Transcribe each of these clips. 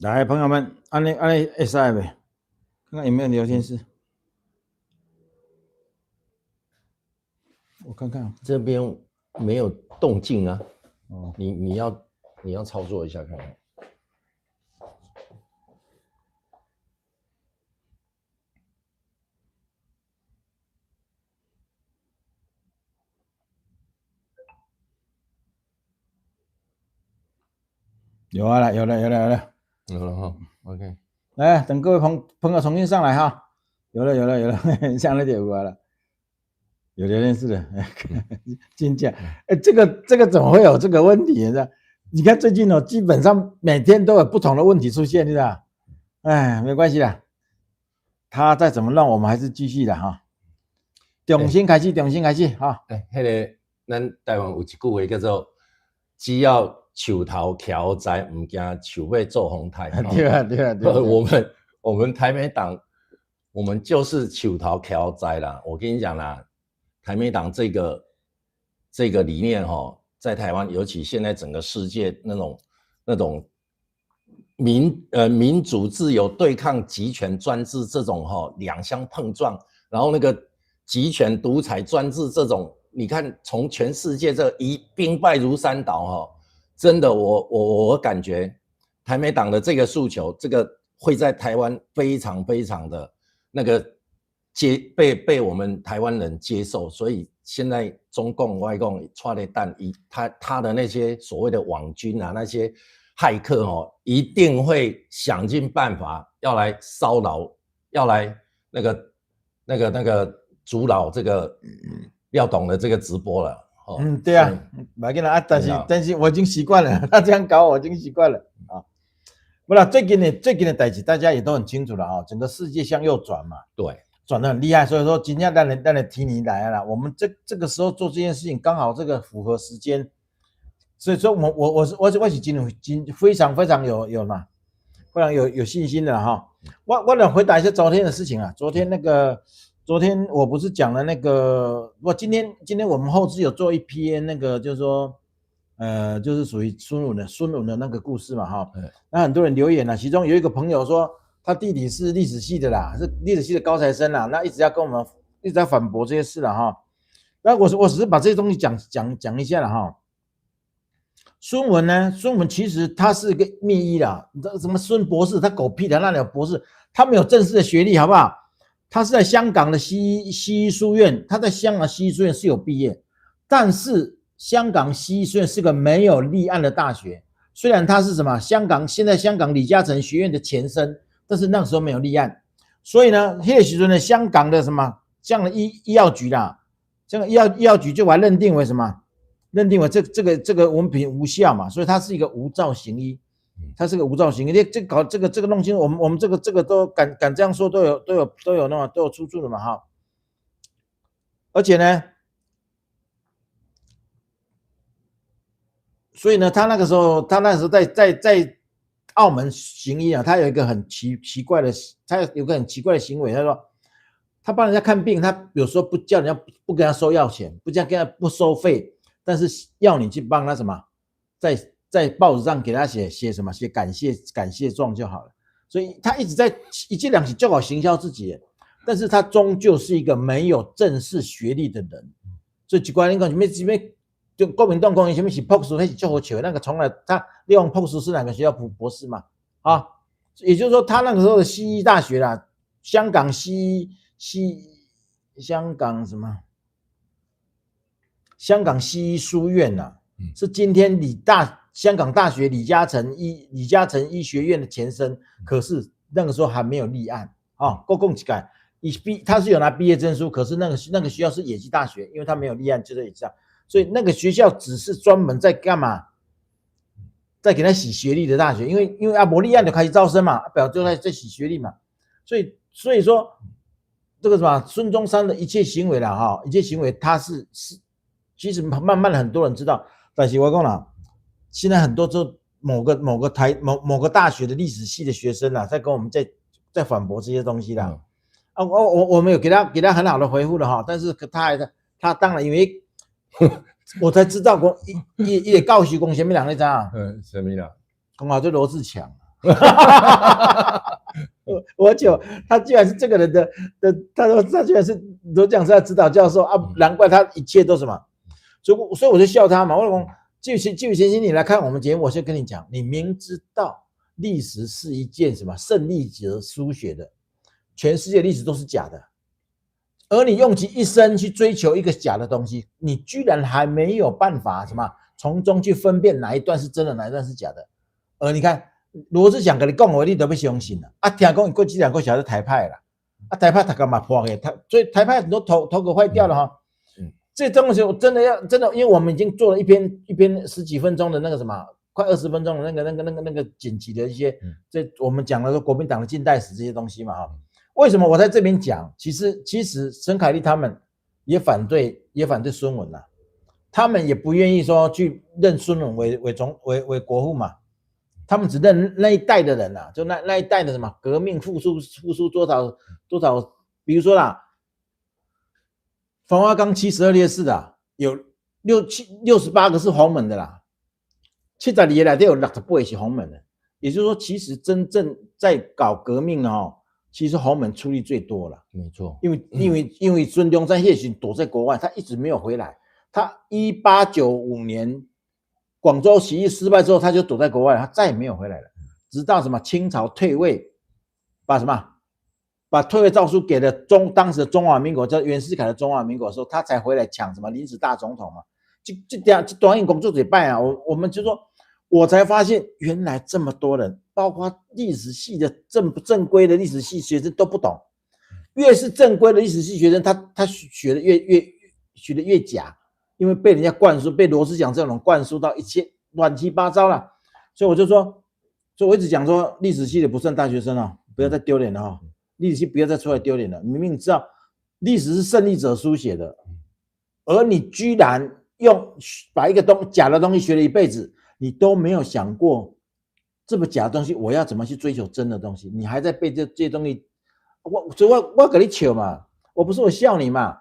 来，朋友们，安利会使未？看看有没有聊天室。我看看这边没有动静啊。哦，你要操作一下看看。有啊，有了。有了哈 ，OK。来，等各位朋友重新上来哈。有了，上来就有了。有聊天室的，金价，这个怎么会有这个问题呢？你看最近基本上每天都有不同的问题出现，是吧？哎，没关系啦，他再怎么弄，我们还是继续的哈。重新开始哈。迄个咱台湾有一句话叫做“只要树头乔栽，唔惊树尾做风台”。对啊。我们台美党，我们就是树头乔栽啦。我跟你讲啦，台美党这个理念在台湾，尤其现在整个世界那种民主自由对抗集权专制这种两相碰撞，然后那个集权独裁专制这种，你看从全世界这一兵败如山倒真的我感觉台美党的这个诉求，这个会在台湾非常的那个被我们台湾人接受，所以现在中共外共抓的弹他的那些所谓的网军啊，那些骇客一定会想尽办法要来骚扰，要来那个阻扰这个廖董的这个直播了。对啊，没紧啦，但是我已经习惯了，他这样搞我已经习惯了啊。不啦，最近的代志大家也都很清楚了啊，整个世界向右转嘛，对，转得很厉害，所以说今天让人提你来了，我们这个时候做这件事情刚好这个符合时间，所以说我是今非常有嘛，非常有信心的哈。我来回答一下昨天的事情啊，昨天我不是讲了那个，今天我们后置有做一篇那个，就是说，就是属于孙文的那个故事嘛哈。那很多人留言了，其中有一个朋友说，他弟弟是历史系的啦，是历史系的高材生啦，那一直要跟我们一直在反驳这些事了哈。那我只是把这些东西讲一下了哈。孙文其实他是个秘医啦，什么孙博士，他狗屁的，那里有博士，他没有正式的学历，好不好？他是在香港的西医书院，他在香港西医书院是有毕业，但是香港西医书院是个没有立案的大学，虽然他是什么现在香港李嘉诚学院的前身，但是那个时候没有立案，所以呢，那个时候呢，香港的什么这样的医药局啦，这个医药局就把它认定为什么？认定为这个文凭无效嘛，所以他是一个无照行医。他是个无照行医，这个弄清楚，我们这个都敢这样说，都有出处的嘛哈。而且呢，所以呢，他那时候在澳门行医啊，他有一个很奇怪的，他有个很奇怪的行为，他说他帮人家看病，他有时候不叫人家不跟他收药钱，不收费，但是要你去帮他什么，在报纸上给他写什么，写感谢状就好了。所以他一直在一剂两起就好行销自己，但是他终究是一个没有正式学历的人。所以奇怪，你讲什么就国民党讲什么是博士，那是最好笑，那个从来他利用博士是哪个学校博士嘛？啊，也就是说他那个时候的西医大学啦，香港香港西医书院呐，是今天香港大学李嘉诚医学院的前身，可是那个时候还没有立案啊。够共几改，他是有拿毕业证书，可是那个学校是野鸡大学，因为他没有立案，就在野鸡上，所以那个学校只是专门在干嘛，在给他洗学历的大学，因为阿伯立案就开始招生嘛，表就在洗学历嘛，所以说这个什么孙中山的一切行为啦哈，一切行为他是其实慢慢的很多人知道，但是我讲啦。现在很多就某个大学的历史系的学生啦，在跟我们在反驳这些东西啦。我们有给他很好的回复了哈，但是他当然因为我才知道讲，也告诉讲什么人你知道？什么人？讲好就罗志强。我就他居然是这个人的，他说他居然是罗讲是他指导教授啊，难怪他一切都什么，所以我就笑他嘛。我讲基于前心你来看我们节目，我先跟你讲，你明知道历史是一件什么胜利者书写的，全世界历史都是假的，而你用其一生去追求一个假的东西，你居然还没有办法什么从中去分辨哪一段是真的，哪一段是假的，而你看。罗志祥跟你讲话，你都要相信啦。啊，听讲过几两个小时台派啦，啊，台派他干嘛破的？所以台派很多头壳坏掉了哈。这东西我真的，因为我们已经做了一篇10几分钟的那个什么，快20分钟的那个剪辑的一些，这我们讲了说国民党的近代史这些东西嘛哈。为什么我在这边讲？其实陈凯丽他们也反对孙文啦，他们也不愿意说去认孙文为国父嘛。他们只认那一代的人啊，就那一代的什么革命复苏多少，比如说啦，冯花岗72烈士啊，有68个是洪门的啦，72个里面有68个是洪门的，也就是说，其实真正在搞革命的哦，其实洪门出力最多了，没错，因为孙中山那时躲在国外，他一直没有回来，他1895年。广州起义失败之后，他就躲在国外了，他再也没有回来了。直到什么清朝退位，把退位诏书给了当时的中华民国，叫袁世凯的中华民国的时候，他才回来抢什么临时大总统嘛。这短影工作者办啊，我们就说，我才发现原来这么多人，包括历史系的正规的历史系学生都不懂，越是正规的历史系学生，他学的越假。因为被人家灌输，被罗斯祥这种灌输到一切乱七八糟了，所以我就说，所以我一直讲说，历史系的不算大学生哦，不要再丢脸了哈，历史系不要再出来丢脸了。明明你知道历史是胜利者书写的，而你居然把一个假的东西学了一辈子，你都没有想过这么假的东西，我要怎么去追求真的东西？你还在被这些东西，我跟你笑嘛，我不是我笑你嘛。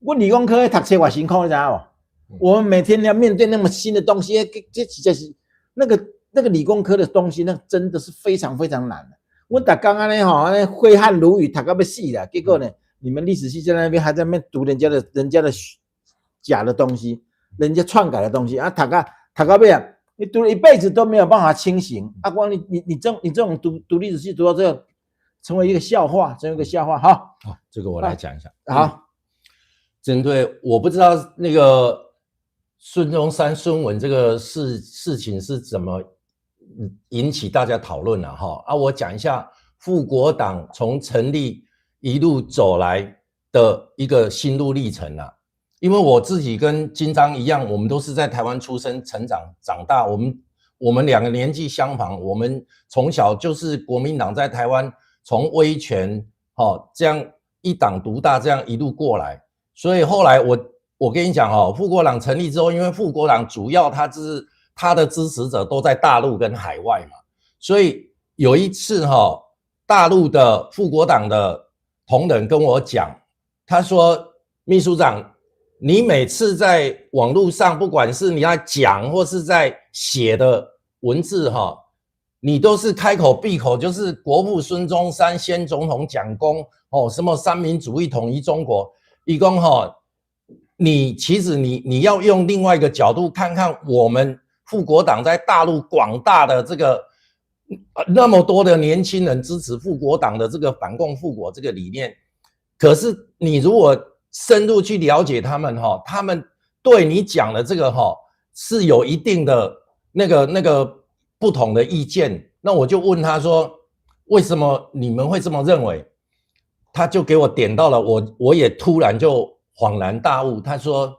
我理工科读册多辛苦，你知道不？我们每天要面对那么新的东西，这实在是那个理工科的东西，那真的是非常非常难的。我打刚刚呢哈，挥汗如雨，读到要死了。结果呢，你们历史系在那边还在那边读人家的假的东西，人家篡改的东西啊，读到尾啊，你读了一辈子都没有办法清醒。啊，光你这种读历史系读到这个，成为一个笑话，哈。好，这个我来讲一下。好。针对我不知道那个孙中山孙文这个事情是怎么引起大家讨论了哈啊，我讲一下复国党从成立一路走来的一个心路历程啊。因为我自己跟金章一样，我们都是在台湾出生长大，我们两个年纪相仿，我们从小就是国民党在台湾从威权这样一党独大这样一路过来。所以后来我跟你讲复国党成立之后，因为复国党主要他的支持者都在大陆跟海外嘛，所以有一次大陆的复国党的同仁跟我讲，他说秘书长，你每次在网络上，不管是你在讲或是在写的文字你都是开口闭口就是国父孙中山、先总统蒋公什么三民主义统一中国。义工你其实你要用另外一个角度看看我们复国党在大陆广大的这个那么多的年轻人支持复国党的这个反共复国这个理念，可是你如果深入去了解他们他们对你讲的这个是有一定的那个不同的意见。那我就问他说，为什么你们会这么认为？他就给我点到了，我也突然就恍然大悟。他说，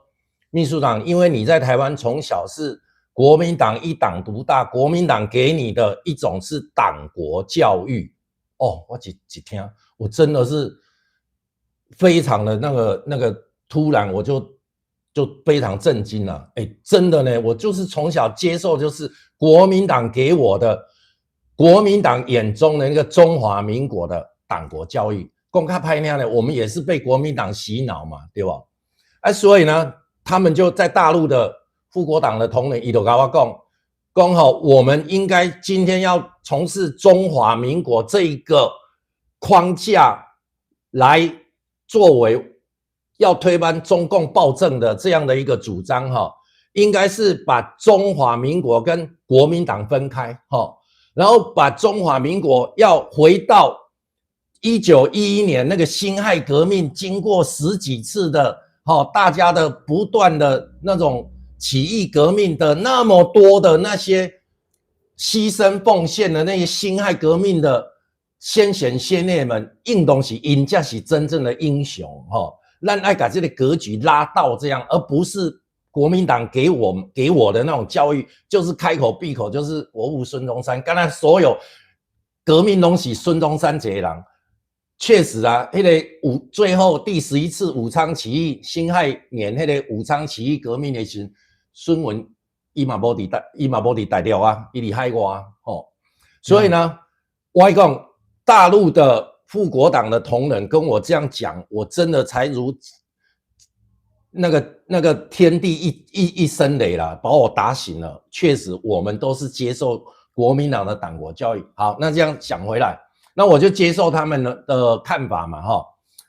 秘书长，因为你在台湾从小是国民党一党独大，国民党给你的一种是党国教育。我一听，我真的是非常的那个突然，我就非常震惊了。真的呢，我就是从小接受就是国民党给我的，国民党眼中的那个中华民国的党国教育。公开拍那样的，我们也是被国民党洗脑嘛，对吧？所以呢，他们就在大陆的复国党的同仁，他就跟我讲，刚好我们应该今天要从事中华民国这一个框架来作为要推翻中共暴政的这样的一个主张应该是把中华民国跟国民党分开然后把中华民国要回到1911年那个辛亥革命，经过10几次的大家的不断的那种起义革命的那么多的那些牺牲奉献的那些辛亥革命的先贤先烈们，应当是因才是真正的英雄咱要把这个格局拉到这样，而不是国民党给我的那种教育，就是开口闭口就是国父孙中山，刚才所有革命东西孙中山这个人。确实啊，最后第11次武昌起义，辛亥年武昌起义革命的时候，孙文伊嘛无伫台料啊，伊伫海外所以呢，我讲大陆的复国党的同仁跟我这样讲，我真的才如那个天地一声雷啦，把我打醒了。确实，我们都是接受国民党的党国教育。好，那这样想回来。那我就接受他们的看法嘛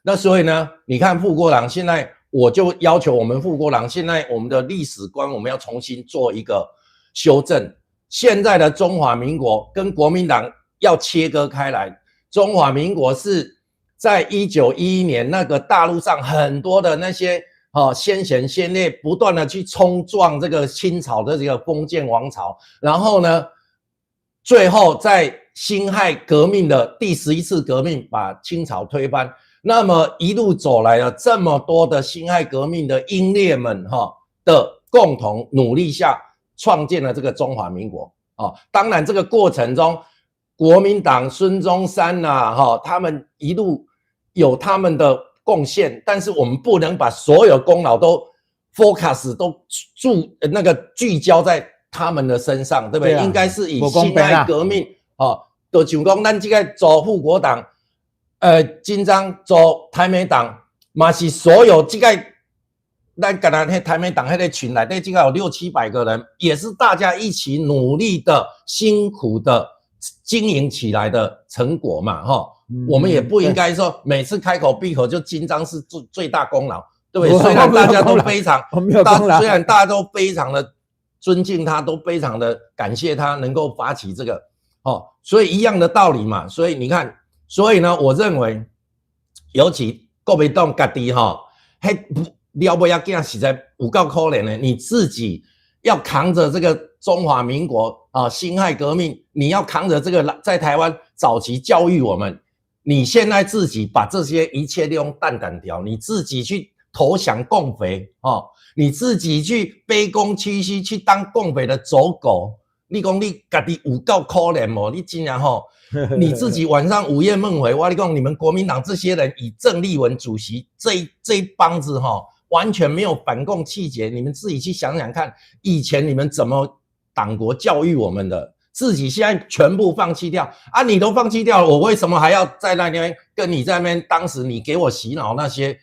那所以呢，你看复国党现在，我就要求我们复国党现在我们的历史观我们要重新做一个修正。现在的中华民国跟国民党要切割开来，中华民国是在1911年那个大陆上很多的那些先贤先烈不断的去冲撞这个清朝的这个封建王朝，然后呢，最后在辛亥革命的第11次革命把清朝推翻，那么一路走来了这么多的辛亥革命的英烈们的共同努力下，创建了这个中华民国当然这个过程中，国民党孙中山他们一路有他们的贡献，但是我们不能把所有功劳都 focus 都聚焦在他们的身上，对不对？应该是以辛亥革命就像讲咱这个做复国党紧张做台美党嘛是所有这个咱刚才台美党那个群内底这个有600-700个人，也是大家一起努力的辛苦的经营起来的成果嘛我们也不应该说每次开口闭口就金章是最大功劳，对不对？虽然大家都非常虽然大家都非常的尊敬他，都非常的感谢他能够发起这个所以一样的道理嘛。所以你看，所以呢，我认为尤其国民党自己了不要囝实在有够可怜的，你自己要扛着这个中华民国辛亥革命，你要扛着这个在台湾早期教育我们，你现在自己把这些一切利用蛋条，你自己去投降共匪你自己去卑躬屈膝去当共匪的走狗，你讲你自己有够可怜你竟然你自己晚上午夜梦回，我跟你讲，你们国民党这些人以郑丽文主席这一帮子完全没有反共气节，你们自己去想想看，以前你们怎么党国教育我们的，自己现在全部放弃掉你都放弃掉了，我为什么还要在那边跟你在那边当时你给我洗脑那些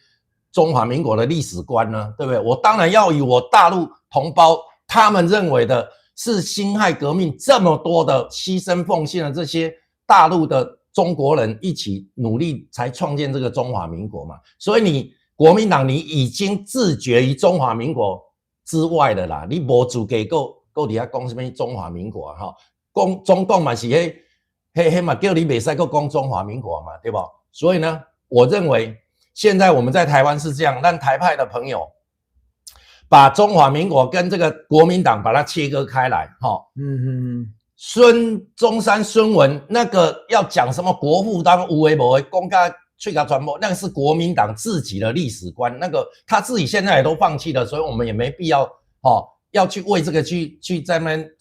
中华民国的历史观呢？对不对？我当然要以我大陆同胞他们认为的是辛亥革命这么多的牺牲奉献的这些大陆的中国人一起努力才创建这个中华民国嘛。所以你国民党你已经自绝于中华民国之外的啦，你没资格够底下讲什么中华民国中共嘛是那嘛叫你不可以再讲中华民国嘛，对吧？所以呢，我认为现在我们在台湾是这样，让台派的朋友把中华民国跟这个国民党把它切割开来孙中山孙文那个要讲什么国父当有为没为公开去给传播，那个是国民党自己的历史观，那个他自己现在也都放弃了，所以我们也没必要要去为这个去在那边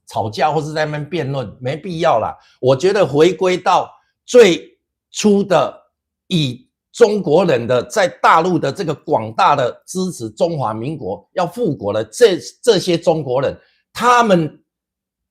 吵架或是在那边辩论，没必要啦。我觉得回归到最初的以中国人的在大陆的这个广大的支持中华民国要复国的这些中国人，他们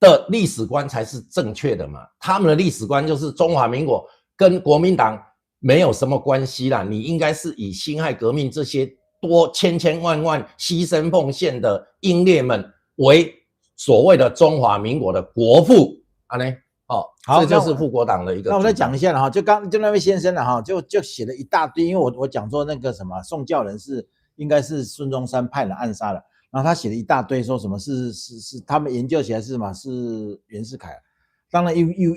的历史观才是正确的嘛。他们的历史观就是中华民国跟国民党没有什么关系啦，你应该是以辛亥革命这些多千万万牺牲奉献的英烈们为所谓的中华民国的国父啊呢，好，这就是复国党的一个。那我再讲一下了哈，就那位先生了哈，就写了一大堆，因为我讲说那个什么宋教仁应该是孙中山派人暗杀的，然后他写了一大堆说什么是他们研究起来是什么是袁世凯。当然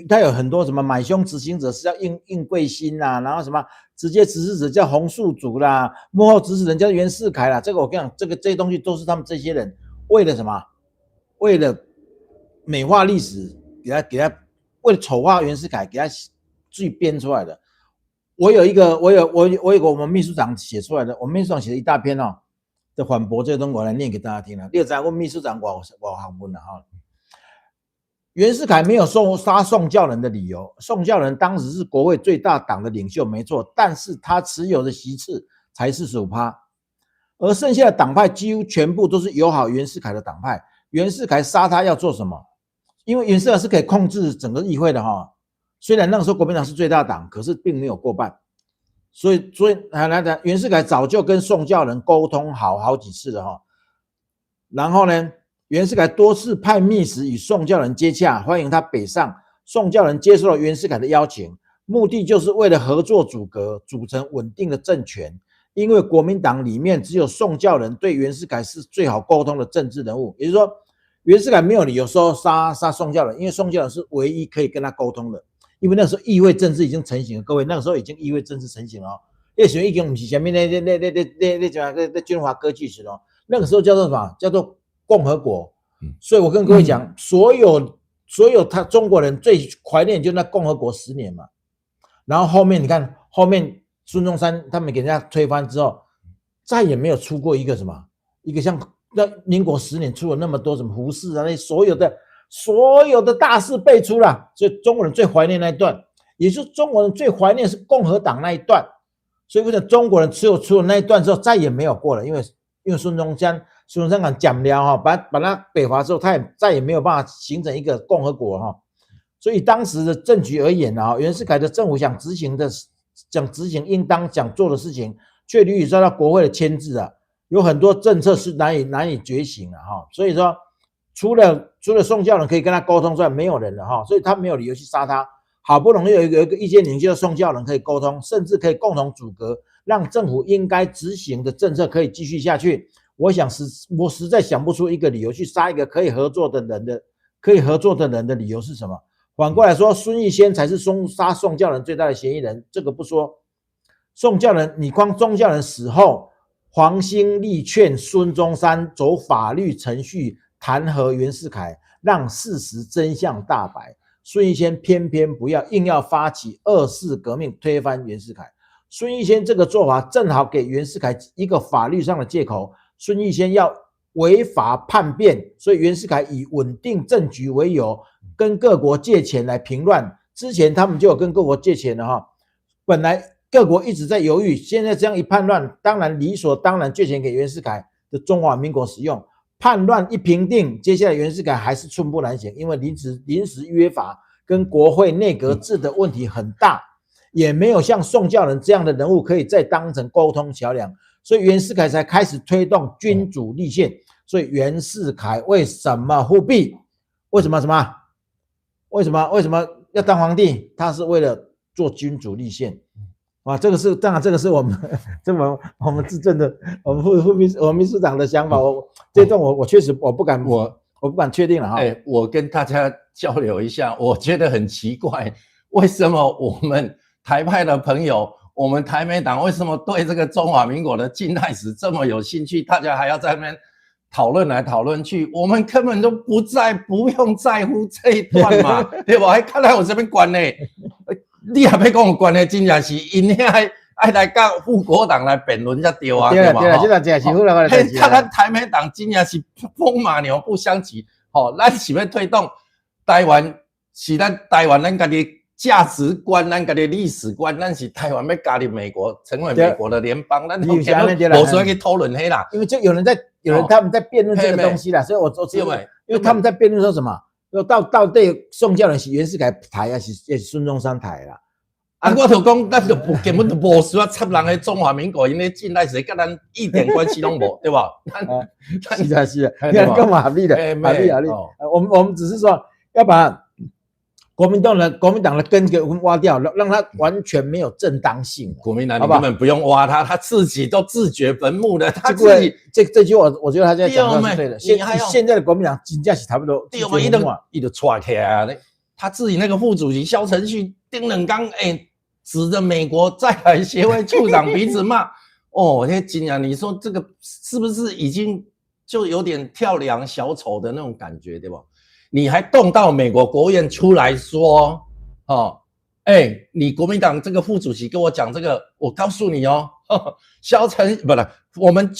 他有很多什么买凶执行者是叫应贵兴啦，然后什么直接指使者叫洪素竹啦，幕后指使人叫袁世凯啦。这个我跟你讲，这些东西都是他们这些人为了什么？为了美化历史，给他为了丑化袁世凯，给他自己编出来的。我有一个我们秘书长写出来的，我们秘书长写了一大篇哦的反驳这个东西，我来念给大家听了。第二章问秘书长我好问了哈。袁世凯没有杀宋教仁的理由，宋教仁当时是国会最大党的领袖，没错，但是他持有的席次才45%，而剩下的党派几乎全部都是友好袁世凯的党派。袁世凯杀他要做什么？因为袁世凯是可以控制整个议会的哈，虽然那个时候国民党是最大党，可是并没有过半，所以袁世凯早就跟宋教仁沟通好几次了哈，然后呢？袁世凯多次派密使与宋教仁接洽，欢迎他北上。宋教仁接受了袁世凯的邀请，目的就是为了合作阻隔，组成稳定的政权。因为国民党里面只有宋教仁对袁世凯是最好沟通的政治人物，也就是说，袁世凯没有理由说杀宋教仁，因为宋教仁是唯一可以跟他沟通的。因为那时候议会政治已经成型了，各位，那个时候已经议会政治成型了哦。那时候已经不是前面那军阀割据时哦，那个时候叫做什么？叫做共和国。所以我跟各位讲，所有他中国人最怀念就那共和国10年嘛。然后后面你看，后面孙中山他们给人家推翻之后，再也没有出过一个什么，一个像那民国10年出了那么多什么胡适啊，那所有的大事辈出了。所以中国人最怀念那一段，也就是中国人最怀念是共和党那一段。所以为什么中国人出了那一段之后再也没有过了？因为孙中山敢讲了哈，把他北伐之后，他也再也没有办法形成一个共和国哈。所以当时的政局而言啊，袁世凯的政府想执行应当想做的事情，却屡屡遭到国会的牵制啊，有很多政策是难以决行的哈。所以说，除了宋教仁可以跟他沟通之外，没有人了哈，所以他没有理由去杀他。好不容易有一个意见领袖宋教仁可以沟通，甚至可以共同阻隔，让政府应该执行的政策可以继续下去。我实在想不出一个理由去杀一个可以合作的人的理由是什么？反过来说，孙逸仙才是杀宋教仁最大的嫌疑人。这个不说，宋教仁，你光宋教仁死后，黄兴立劝孙中山走法律程序弹劾袁世凯，让事实真相大白。孙逸仙偏偏不要，硬要发起2次革命推翻袁世凯。孙逸仙这个做法正好给袁世凯一个法律上的借口。孙逸仙要违法叛变，所以袁世凯以稳定政局为由，跟各国借钱来平乱。之前他们就有跟各国借钱了哈，本来各国一直在犹豫，现在这样一叛乱，当然理所当然借钱给袁世凯的中华民国使用。叛乱一平定，接下来袁世凯还是寸步难行，因为临时约法跟国会内阁制的问题很大，也没有像宋教仁这样的人物可以再当成沟通桥梁。所以袁世凯才开始推动君主立宪。所以袁世凯为什么复辟？为什么要当皇帝？他是为了做君主立宪啊！这个是当然，这个是我们执政的我们秘书长的想法。这段我确实我不敢确定了哈。我跟大家交流一下，我觉得很奇怪，为什么我们台派的朋友？我们台美党为什么对这个中华民国的近代史这么有兴趣？大家还要在那边讨论来讨论去，我们根本都不用在乎这一段嘛，对吧？还看来我这边关呢，你还没跟我关呢，真正是因爱来跟复国党来辩论才对啊，对吧？对，这真是复国党的代志。看台美党真正是风马牛不相及，咱是要推动台湾，是咱台湾咱家己。价值观，咱家的历史观，咱是台湾要加入美国，成为美国的联邦，咱都无需要去讨论黑啦。因为就有人他们在辩论这个东西啦，所以我因为他们在辩论说什么，到底宋教仁是袁世凯台啊，是孙中山台啦。啊，我就讲，咱就根本就无需要插人的中华民国，因为进来时跟咱一点关系都无，对吧？是啊是啊，你看更合理的，合理。我们只是说要把国民党的根给我们挖掉，让它完全没有正当性。国民党你根本不用挖他自己都自掘坟墓的，他自己这句我觉得他现在讲的是对的。现在的国民党真的是差不多。对嘛，一直踹起来，他自己那个副主席萧承旭、丁冷刚，指着美国在台协会处长鼻子骂。哦，那金啊，你说这个是不是已经就有点跳梁小丑的那种感觉，对吧？你还动到美国国务院出来说，你国民党这个副主席跟我讲这个，我告诉你哦，萧承不是我们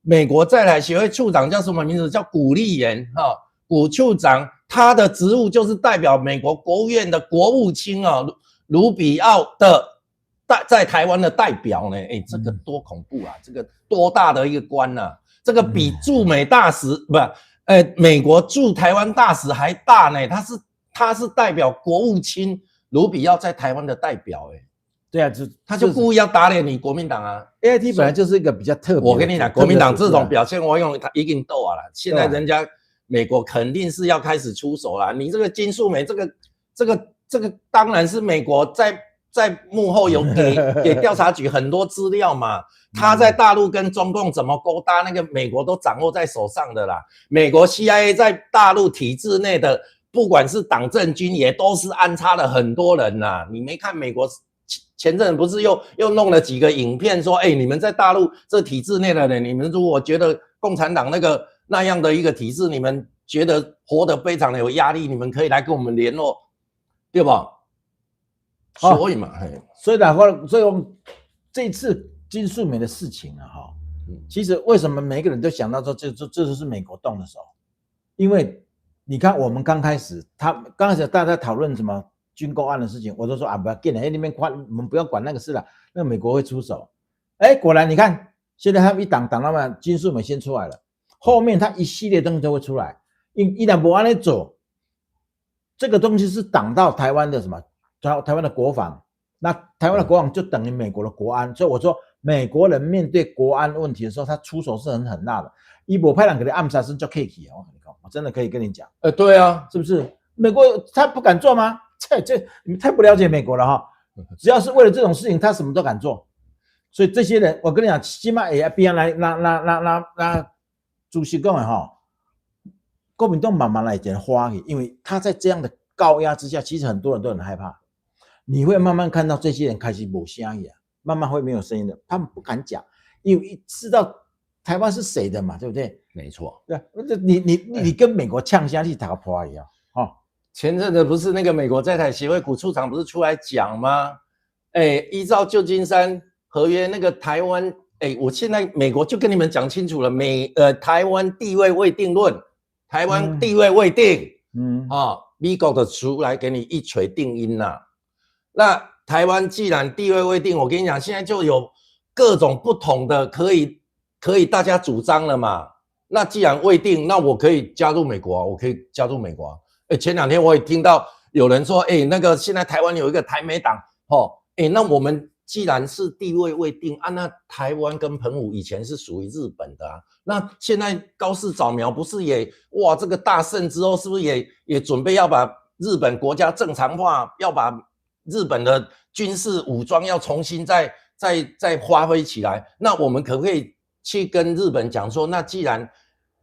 美国在台协会处长叫什么名字？叫古立言古处长，他的职务就是代表美国国务院的国务卿卢比奥的在台湾的代表呢。这个多恐怖啊！这个多大的一个官啊！这个比驻美大使美国驻台湾大使还大呢，他是代表国务卿卢比奥在台湾的代表对啊，他就故意要打脸你国民党啊。AIT 本来就是一个比较特别的，我跟你讲，国民党这种表现，我用他一定斗啊了。现在人家美国肯定是要开始出手了。你这个金素梅，这个当然是美国在幕后有给调查局很多资料嘛。他在大陆跟中共怎么勾搭，那个美国都掌握在手上的啦。美国 CIA 在大陆体制内的，不管是党政军，也都是安插了很多人啦。你没看美国前阵不是又弄了几个影片说，你们在大陆这体制内的人，你们如果觉得共产党那样的一个体制，你们觉得活得非常的有压力，你们可以来跟我们联络，对吧？所以嘛，所以我们这一次金素梅的事情其实为什么每个人都想到说这就是美国动的手？因为你看我们刚开始大家在讨论什么军购案的事情，我都说不要紧了，那边我们不要管那个事了，那个美国会出手。果然你看现在他们一挡到嘛，金素梅先出来了，后面他一系列东西都会出来。一旦不按那走，这个东西是挡到台湾的什么？台湾的国防，那台湾的国防就等于美国的国安，所以我说美国人面对国安问题的时候，他出手是很大的。伊无派人给你暗杀是叫 K K 我真的可以跟你讲。对啊，是不是？美国他不敢做吗？你们太不了解美国了只要是为了这种事情，他什么都敢做。所以这些人，我跟你讲，起码也必要来那主席讲国民党慢慢来点花，因为他在这样的高压之下，其实很多人都很害怕。你会慢慢看到这些人开始没声音，慢慢会没有声音的，他们不敢讲，因为知道台湾是谁的嘛，对不对？没错，对，你跟美国呛下去打个破一样前阵子不是那个美国在台协会古处长不是出来讲吗？依照旧金山合约，那个台湾，我现在美国就跟你们讲清楚了，台湾地位未定论，台湾地位未定，美国的出来给你一锤定音啦。那台湾既然地位未定，我跟你讲，现在就有各种不同的可以大家主张了嘛。那既然未定，那我可以加入美国我可以加入美国前两天我也听到有人说，那个现在台湾有一个台美党那我们既然是地位未定那台湾跟澎湖以前是属于日本的那现在高市早苗不是也这个大胜之后，是不是也准备要把日本国家正常化，要把日本的军事武装要重新再发挥起来？那我们可不可以去跟日本讲说，那既然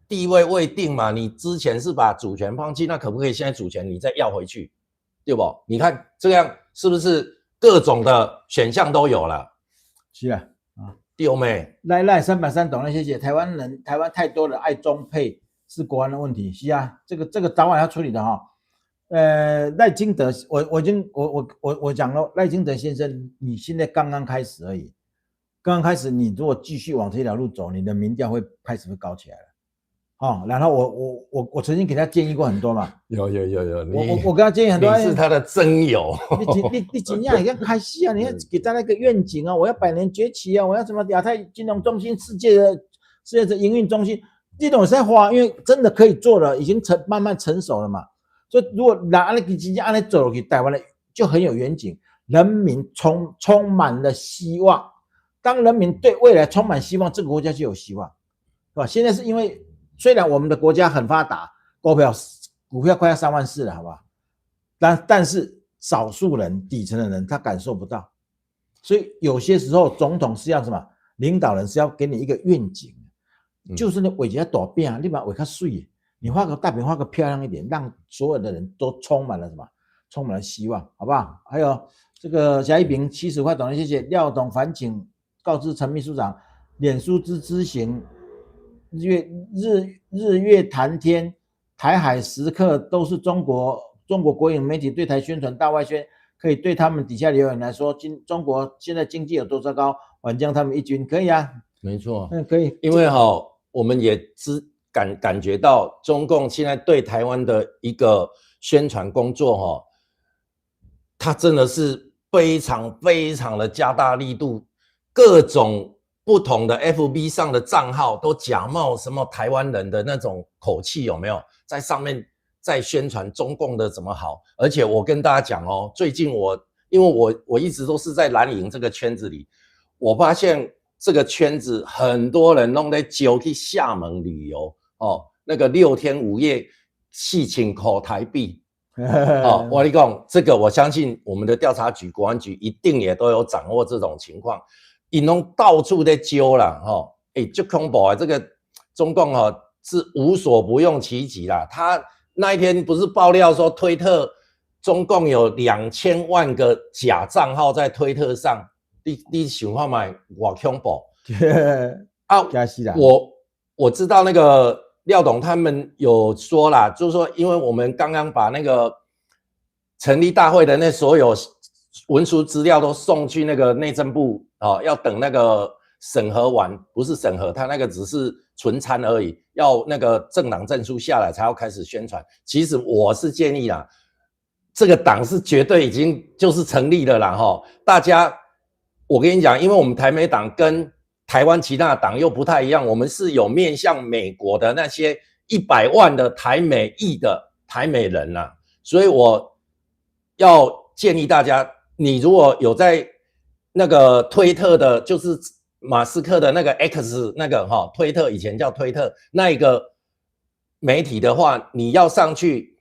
地位未定嘛，你之前是把主权放弃，那可不可以现在主权你再要回去，对不？你看这样是不是各种的选项都有了？是啊，对没？赖330懂了，谢谢。台湾太多的爱中配是国安的问题，是啊，这个早晚要处理的赖清德，我讲了，赖清德先生，你现在刚刚开始而已，刚刚开始，你如果继续往这条路走，你的民调会开始高起来了。然后我曾经给他建议过很多嘛，有，我跟他建议很多，你是他的真友，你怎样？你要开戏你要给他那个愿景我要百年崛起我要什么亚太金融中心，世界的营运中心，这种在花，因为真的可以做了，已经慢慢成熟了嘛。所以如果按那走去台湾了，就很有远景。人民充满了希望。当人民对未来充满希望，这个国家就有希望，是吧？现在是因为虽然我们的国家很发达，股票快要3万4了，好不好？但是少数人底层的人他感受不到，所以有些时候总统是要什么？领导人是要给你一个愿景，就是你画一个大饼，你把它画较水，你画个大饼画个漂亮一点，让所有的人都充满了什么？充满了希望，好不好？还有这个霞一平70块懂了，谢谢。廖董烦请告知陈秘书长，脸书之行日月谈天，台海时刻都是中国国营媒体对台宣传大外宣，可以对他们底下留言来说，中国现在经济有多糟糕，晚将他们一军，可以啊，没错，可以，因为我们也感觉到中共现在对台湾的一个宣传工作它真的是非常的加大力度，各种不同的 FB 上的账号都假冒什么台湾人的那种口气，有没有在上面在宣传中共的怎么好？而且我跟大家讲最近因为我一直都是在蓝营这个圈子里，我发现这个圈子很多人弄在揪去厦门旅游那个6天5夜4000块台币我跟你讲，这个我相信我们的调查局、国安局一定也都有掌握这种情况，他们到处在揪啦很恐怖这个中共是无所不用其极啦。他那一天不是爆料说推特中共有2000万个假账号在推特上，你想看嘛，多恐怖我知道那个廖董他们有说啦，就是说因为我们刚刚把那个成立大会的那所有文书资料都送去那个内政部要等那个审核完，不是审核，他那个只是纯参而已，要那个政党证书下来才要开始宣传。其实我是建议啦，这个党是绝对已经就是成立了啦大家，我跟你讲，因为我们台美党跟台湾其他的党又不太一样，我们是有面向美国的那些100万的台美裔的台美人啦，所以我要建议大家，你如果有在那个推特的，就是马斯克的那个 X 那个推特以前叫推特那一个媒体的话，你要上去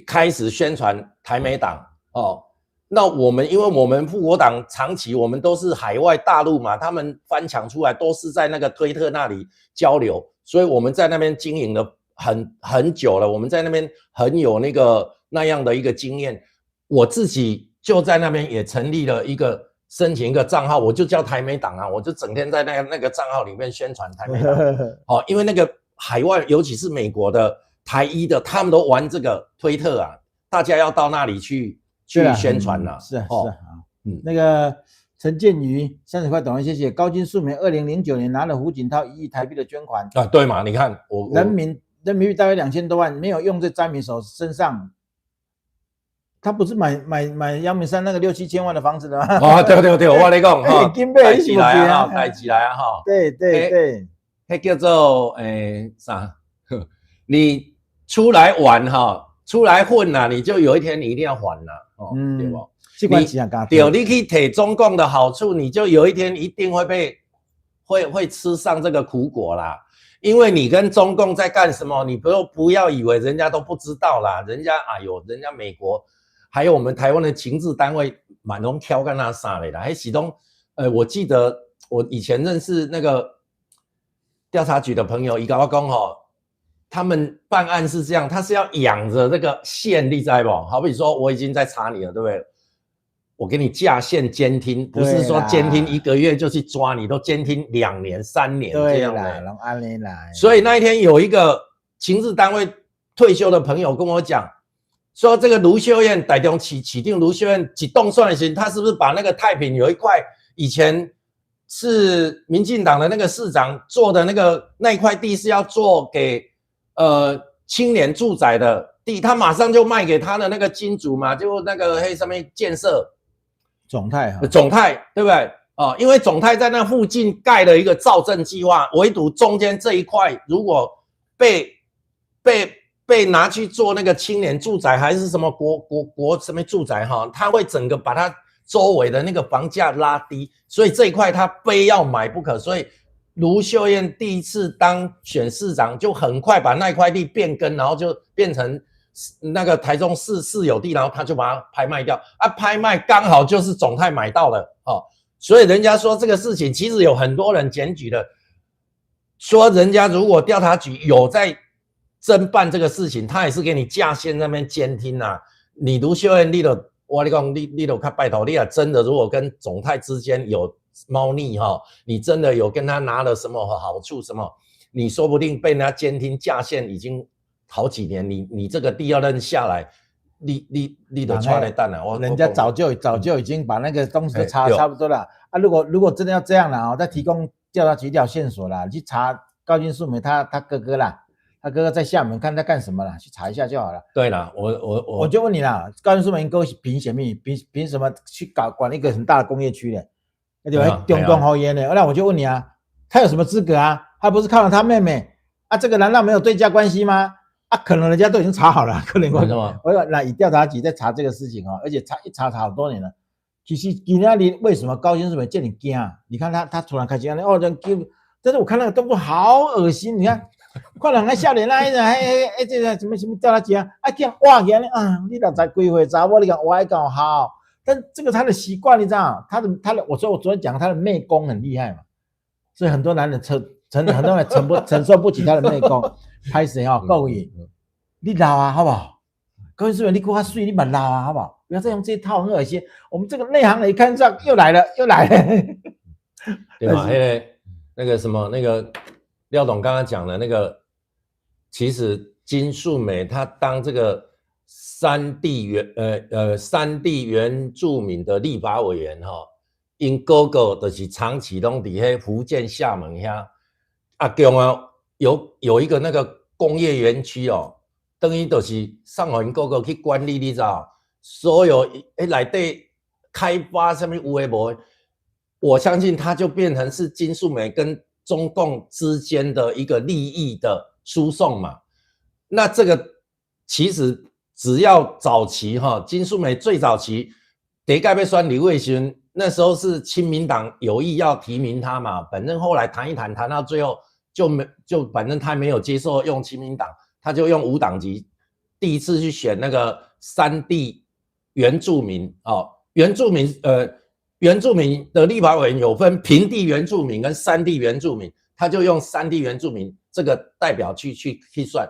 开始宣传台美党那因为我们复国党长期我们都是海外大陆嘛，他们翻墙出来都是在那个推特那里交流，所以我们在那边经营了很久了，我们在那边很有那样的一个经验。我自己就在那边也成立了申请一个账号，我就叫台美党啊，我就整天在那个账号里面宣传台美党因为那个海外尤其是美国的台裔的，他们都玩这个推特啊，大家要到那里去宣传啦。是那个陈建宇30块懂了，谢谢。高金素梅2009年拿了胡锦涛1亿台币的捐款对嘛？你看人民币大约2000多万，没有用在詹明手身上。他不是买阳明山那个6、7千万的房子的吗？对，我跟你讲带起来啊对，那叫做啥？你出来玩出来混你就有一天你一定要还对不？你去摕中共的好处，你就有一天一定会吃上这个苦果啦。因为你跟中共在干什么，你不要以为人家都不知道啦，人家美国还有我们台湾的情治单位满拢挑干那啥的啦，还启动我记得我以前认识那个调查局的朋友，他跟我说他们办案是这样，他是要养着这个线，你知道不？好比说我已经在查你了，对不对？我给你架线监听，不是说监听1个月就去抓你，都监听2年3年这样的。所以那一天有一个情治单位退休的朋友跟我讲，说这个卢秀燕台中起定卢秀燕几动算行，他是不是把那个太平有一块以前是民进党的那个市长做的那一块地是要做给青年住宅的地，他马上就卖给他的那个金主嘛，就那个黑上面建设总泰对不对？因为总泰在那附近盖了一个造镇计划，唯独中间这一块如果被拿去做那个青年住宅还是什么国什么住宅他会整个把它周围的那个房价拉低，所以这一块他非要买不可。所以卢秀燕第一次当选市长，就很快把那块地变更，然后就变成那个台中市私有地，然后他就把它拍卖掉啊，拍卖刚好就是总太买到了哦。所以人家说这个事情，其实有很多人检举的，说人家如果调查局有在侦办这个事情，他也是给你架线那边监听啊。你卢秀燕，我跟你讲，你都看拜托，你真的如果跟总太之间有猫腻哈，你真的有跟他拿了什么好处什么，你说不定被人家监听架线已经好几年，你这个第二任下来，你都抓来蛋了，人家早就已经把那个东西都查差不多了啊。如果真的要这样了，再提供调查局一条线索啦，去查高金素梅他哥哥啦。他哥哥在厦门看他干什么了，去查一下就好了。对啦，我就问你啦，高金素梅哥凭什么？凭什么去管一个很大的工业区呢？对吧？中东豪烟呢？那我就问你啊，他有什么资格啊？他不是靠了他妹妹啊？这个难道没有对价关系吗？啊，可能人家都已经查好了，可能我那以调查局在查这个事情啊，而且查好多年了。其实今天你为什么高金素梅这么惊啊？你看他突然开始哦，人就，但是我看那个动作好恶心，你看。看人家笑脸那一种，这个什么叫他讲啊，叫哇起来啊！你若才几岁查某，你讲哇讲好，但这个他的习惯，你知道，他的，我说我昨天讲他的媚功很厉害嘛，所以很多男人很多人承受不起他的媚功，拍谁啊？够瘾，你老啊，好不好？高金素梅，你给我睡，你蛮老啊，好不好？不要再用这一套，很恶心。我们这个内行人一看上又来了，对吧？那个什么那个。廖董刚刚讲的那个，其实金素梅她当这个山地原住民的立法委员哈，因哥哥就是长期拢伫迄福建厦门遐阿公啊，有一个那个工业园区哦，等于就是上因哥哥去管理，你知道，所有内底开发什么有诶无，我相信他就变成是金素梅跟中共之间的一个利益的输送嘛，那这个其实只要早期哈，金素梅最早期得该被选李卫勋，那时候是亲民党有意要提名他嘛，反正后来谈一谈，谈到最后就反正他没有接受用亲民党，他就用无党籍，第一次去选那个山地原住民哦，原住民的立法委员有分平地原住民跟山地原住民，他就用山地原住民这个代表去算，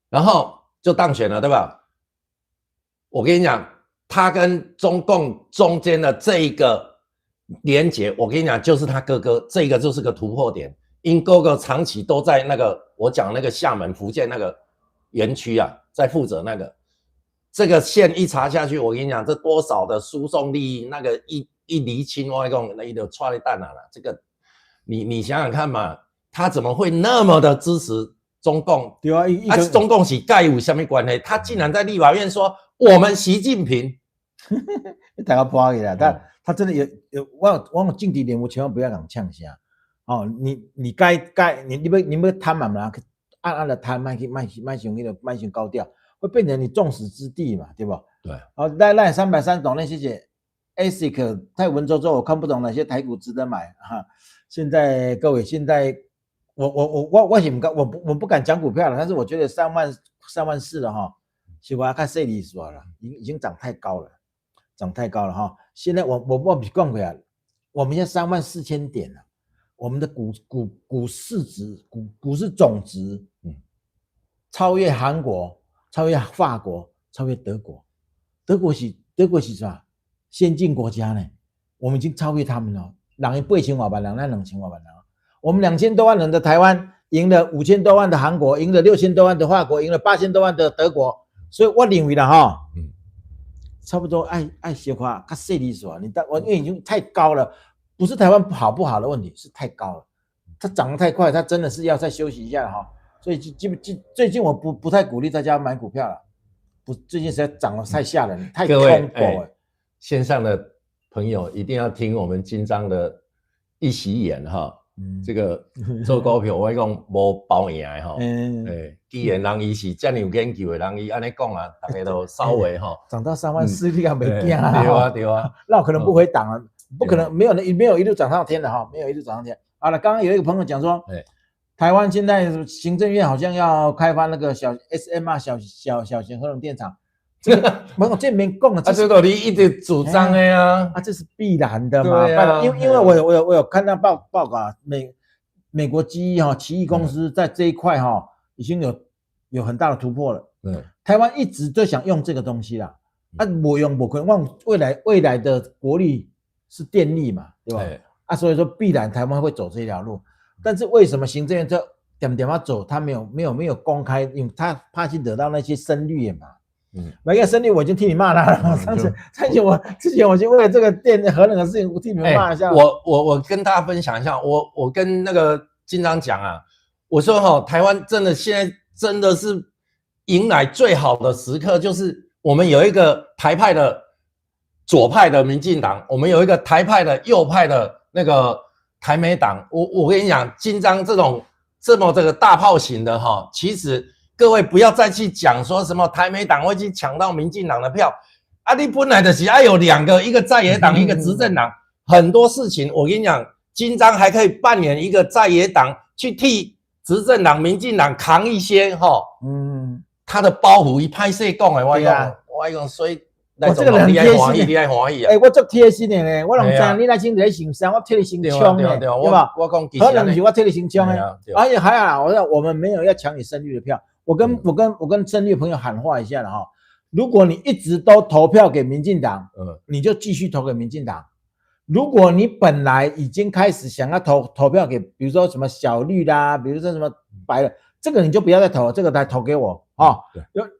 然后就当选了，对吧？我跟你讲，他跟中共中间的这一个连结，我跟你讲，就是他哥哥，这个就是个突破点。因哥哥长期都在那个我讲那个厦门、福建那个园区啊，在负责那个。这个线一查下去，我跟你讲，这多少的输送利益，那个一厘清，我讲那一就踹蛋了。这个你想想看嘛，他怎么会那么的支持中共？对啊，中共是盖有什么关系？他竟然在立法院说我们习近平，大家不好意思啦，他真的有我政治人物千万不要讲呛声哦，你该你要贪嘛嘛，按的贪，卖上高调。会变成你众矢之的嘛，对不？对。好，赖330懂那谢谢 ASIC 太文绉绉，我看不懂哪些台股值得买哈。现在各位，现在我不敢讲股票了，但是我觉得3万4了哈，是我要看谁理说了，已经涨太高了哈。现在我比讲回来，我们现在34000点了，我们的股市值股市总值，超越韩国。超越法国，超越德国，德国是什么？先进国家呢？我们已经超越他们了。人8000多万人，咱2000多万人。我们2000多万人的台湾赢了5000多万的韩国，赢了6000多万的法国，赢了8000多万的德国。所以我认为啦哈，差不多爱小花，较细理说，我因为已经太高了，不是台湾好不好的问题，是太高了，它涨得太快，它真的是要再休息一下哈。所以最近我不太鼓励大家买股票了，最近实在涨得太吓人，太恐怖了。线上的朋友一定要听我们金章的一席言哈。这个做股票我讲无包赢的吼。既然人伊是这样有研究的人，伊安尼讲啊，大家都稍微吼。涨到34000，你也没惊啊？对啊，对啊，那我可能不回档了，不可能没有一路涨上天的哈，没有一路涨上天。好了，刚刚有一个朋友讲说，台湾现在行政院好像要开发那个小 SMR 小型核能电厂。这个没有这边讲的，这都你一直主张的呀，这是必然的嘛？对啊，因为我有看到报告啊，美国奇异公司在这一块已经有很大的突破了。台湾一直都想用这个东西啦，我用不可能，望未来的国力是电力嘛，对吧？所以说必然台湾会走这条路，但是为什么行政院这点点走，他没有公开，因为他怕去惹到那些深绿嘛。每个生意我已经替你骂他了。之前我就为了这个电核能的事情，我替你们骂一下。我跟大家分享一下，我跟那个经常讲啊，我说台湾真的现在真的是迎来最好的时刻，就是我们有一个台派的左派的民进党，我们有一个台派的右派的那个台美党。我跟你讲，经常这么这个大炮型的其实。各位不要再去讲说什么台美党会去抢到民进党的票啊！你本来就是有两个，一个在野党，一个执政党，很多事情我跟你讲，金章还可以扮演一个在野党去替执政党民进党扛一些他的包袱一拍摄讲的，我讲所以我这个人贴心，你爱欢喜啊！我足贴心的呢，我拢知你来先在想啥，我替你先冲的，对吧？我讲可能是我替你先冲的，而且还好啦，我们没有要抢你胜率的票。我跟深绿朋友喊话一下了哈，如果你一直都投票给民进党，你就继续投给民进党。如果你本来已经开始想要投票给，比如说什么小绿啦，比如说什么白的，这个你就不要再投了，这个来投给我啊。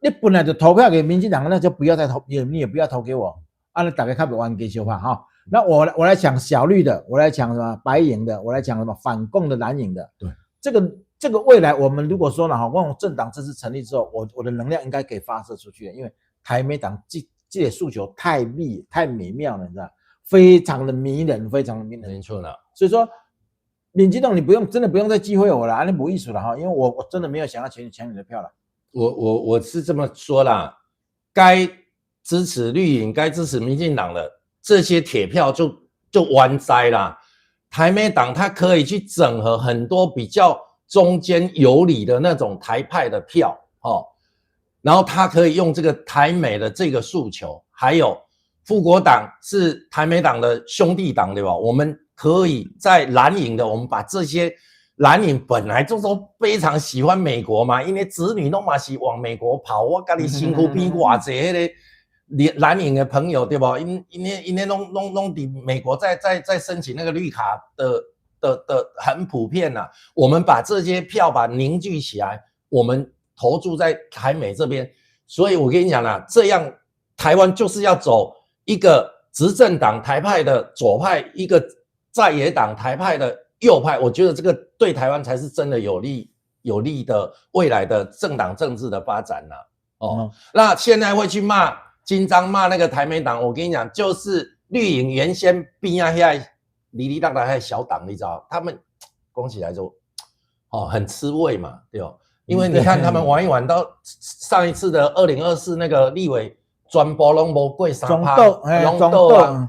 你本来就投票给民进党，那就不要再投，你也不要投给我。那大家看不完给修法哈。那我来抢小绿的，我来抢什么白营的，我来抢什么反共的蓝营的。对，这个未来我们如果说呢，我们政党正式成立之后，我的能量应该可以发射出去的，因为台美党这诉求太美妙了，你知道，非常的迷人，非常的迷人。没错了。所以说，民进党你真的不用再忌讳我了，你没意思了哈，因为我真的没有想要抢你的票了。我是这么说啦，该支持绿营、该支持民进党的这些铁票就完栽啦。台美党它可以去整合很多比较中间有理的那种台派的票然后他可以用这个台美的这个诉求，还有复国党是台美党的兄弟党，对吧？我们可以在蓝营的，我们把这些蓝营本来就都非常喜欢美国嘛，因为子女都嘛是往美国跑，我跟你辛苦比偌济那个蓝营的朋友，对吧？因为弄比美国在申请那个绿卡的很普遍啊，我们把这些票把凝聚起来，我们投注在台美这边，所以我跟你讲啦，这样台湾就是要走一个执政党台派的左派，一个在野党台派的右派，我觉得这个对台湾才是真的有利的未来的政党政治的发展啦。那现在会去骂金章骂那个台美党，我跟你讲，就是绿营原先边啊遐里当的小党，你知道，他们讲起来就很吃味嘛，对吧？因为你看他们玩一玩到上一次的2024那个立委全部都没过3%，中斗啊，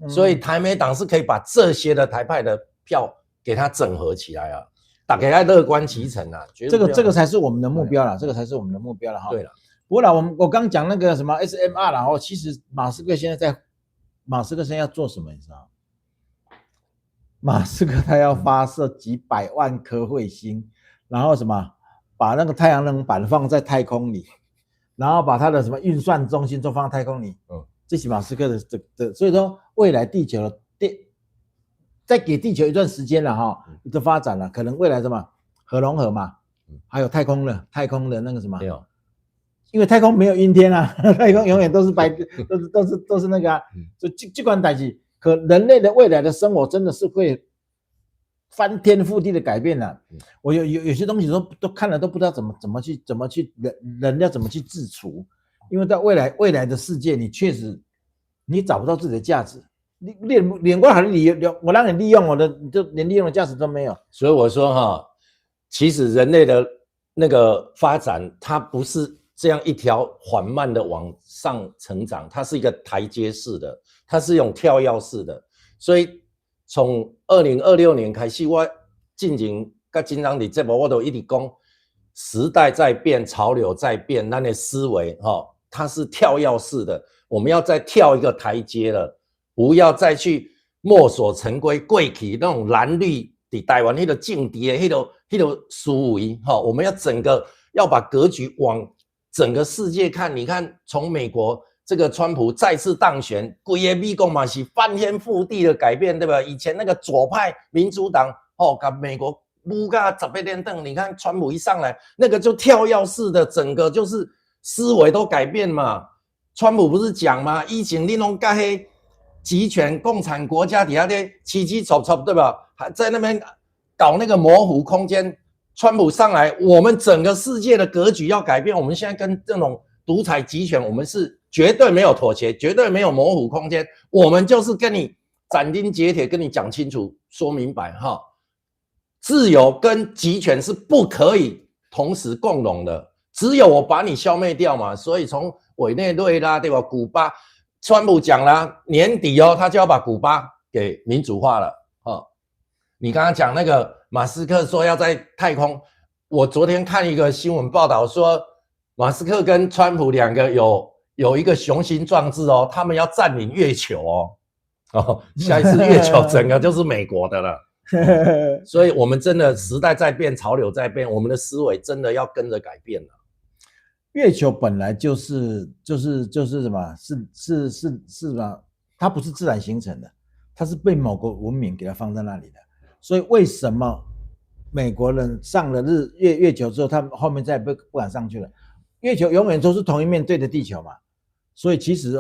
所以台美党是可以把这些的台派的票给它整合起来啊，大家乐观其成啊，这个才是我们的目标啦，这个才是我们的目标了哈。对了，不过啦，我刚讲那个什么 SMR 啦，其实马斯克现在要做什么，你知道？马斯克他要发射几百万颗彗星，然后什么把那个太阳能板放在太空里，然后把他的什么运算中心都放在太空里。这是马斯克的所以说未来地球的再给地球一段时间了哈，的发展了，可能未来什么核融合嘛，还有太空的那个什么，因为太空没有阴天啊，太空永远都是都是那个啊，所以这款代志。可人类的未来的生活真的是会翻天覆地的改变了。我有些东西都看了都不知道怎么去人要怎么去自处，因为在未来的世界，你确实你找不到自己的价值，连我喊你我让你利用我的，你就连利用的价值都没有。所以我说哈，其实人类的那个发展，它不是这样一条缓慢的往上成长，它是一个台阶式的，它是用跳跃式的。所以从2026年开始，我进行跟经常的节目，我都一直讲，时代在变，潮流在变，咱的思维它是跳跃式的，我们要再跳一个台阶了，不要再去墨守成规，过去那种蓝绿在台湾那个政治的那个思维我们要要把格局往整个世界看。你看，从美国这个川普再次当选，整个美国嘛是翻天覆地的改变，对吧？以前那个左派民主党跟美国不噶18连凳，你看川普一上来，那个就跳跃式的，整个就是思维都改变嘛。川普不是讲吗？以前你拢甲迄集权共产国家底下的七七吵吵，对吧？还在那边搞那个模糊空间。川普上来，我们整个世界的格局要改变。我们现在跟这种独裁集权，我们是绝对没有妥协，绝对没有模糊空间。我们就是跟你斩钉截铁跟你讲清楚、说明白自由跟集权是不可以同时共荣的，只有我把你消灭掉嘛。所以从委内瑞拉对吧，古巴，川普讲了，年底他就要把古巴给民主化了你刚刚讲那个马斯克说要在太空，我昨天看一个新闻报道说，马斯克跟川普两个有一个雄心壮志他们要占领月球下一次月球整个就是美国的了所以我们真的时代在变，潮流在变，我们的思维真的要跟着改变了。月球本来就是什么？是什么？它不是自然形成的，它是被某个文明给它放在那里的。所以为什么美国人上了月球之后，他们后面再也不敢上去了？月球永远都是同一面对着地球嘛，所以其实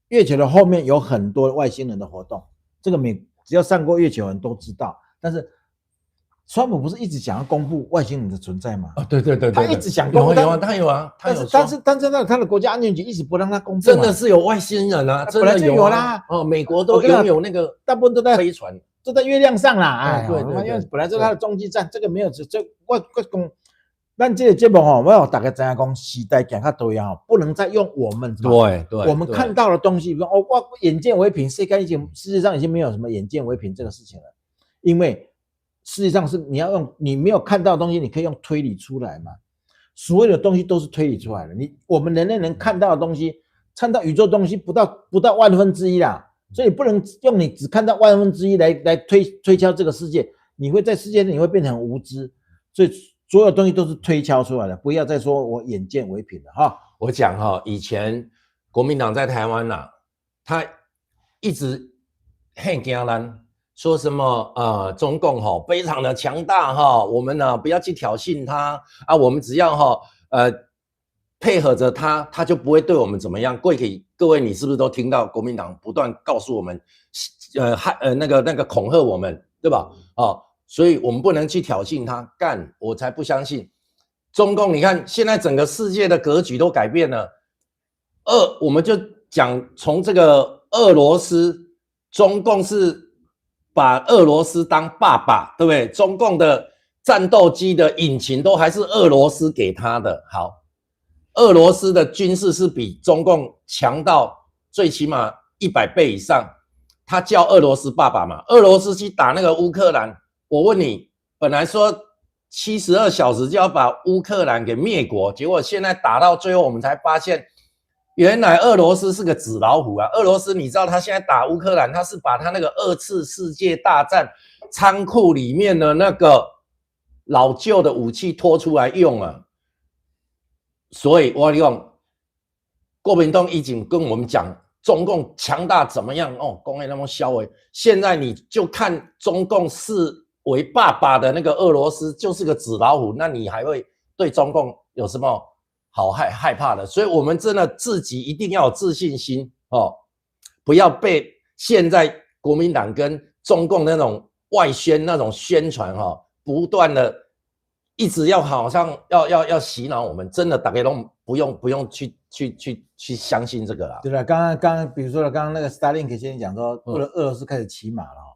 月球的后面有很多外星人的活动，这个只要上过月球人都知道。但是川普不是一直想要公布外星人的存在吗？对，他一直想公布，他有啊，但是他的国家安全局一直不让他公布，真的是有外星人啊，真的有啦美国都拥有那个大部分都在飞船。都在月亮上啦，对，因为本来就是它的中继站，这个没有，我讲，咱这个节目我要大家知影讲，时代行较多呀，不能再用我们对，我们看到的东西，我眼见为凭，世界上已经没有什么眼见为凭这个事情了，因为世界上是你要用你没有看到的东西，你可以用推理出来嘛，所有的东西都是推理出来的，我们人类能看到的东西，看到宇宙东西不到1/1000啦。所以不能用你只看到1/1000来推敲这个世界，你会在世界你会变成无知，所以所有东西都是推敲出来的，不要再说我眼见为凭了我讲以前国民党在台湾他一直很惊人，说什么中共非常的强大我们不要去挑衅他我们只要配合着他，他就不会对我们怎么样。各位，你是不是都听到国民党不断告诉我们，那个恐吓我们，对吧？所以我们不能去挑衅他，我才不相信。中共，你看现在整个世界的格局都改变了。我们就讲从这个俄罗斯，中共是把俄罗斯当爸爸，对不对？中共的战斗机的引擎都还是俄罗斯给他的。好。俄罗斯的军事是比中共强到最起码100倍以上，他叫俄罗斯爸爸嘛。俄罗斯去打那个乌克兰，我问你，本来说72小时就要把乌克兰给灭国，结果现在打到最后，我们才发现，原来俄罗斯是个纸老虎啊！俄罗斯你知道他现在打乌克兰，他是把他那个2次世界大战仓库里面的那个老旧的武器拖出来用啊。所以我讲，国民党已经跟我们讲中共强大怎么样讲的那么消微，现在你就看中共视为爸爸的那个俄罗斯就是个纸老虎，那你还会对中共有什么好害怕的？所以我们真的自己一定要有自信心不要被现在国民党跟中共那种外宣那种宣传不断的。一直要好像要洗脑我们，真的大家都不用去相信这个啦。对了，刚刚比如说刚刚那个 Starlink 先生讲说，俄罗斯开始骑马了哦，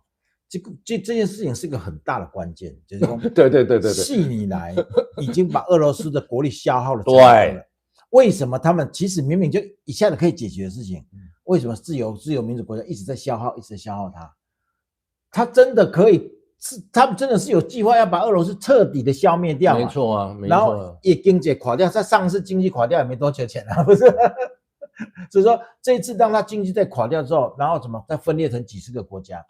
这件事情是一个很大的关键，就是说对，细你来已经把俄罗斯的国力消耗了。对，为什么他们其实明明就一下子可以解决的事情，为什么自由民主国家一直在消耗它？他真的可以他们真的是有计划要把俄罗斯彻底的消灭掉嘛？没错啊，没错。然后也经济垮掉，他上次经济垮掉也没多少钱啊，不是？所以说这一次让他经济再垮掉之后，然后怎么再分裂成几十个国家，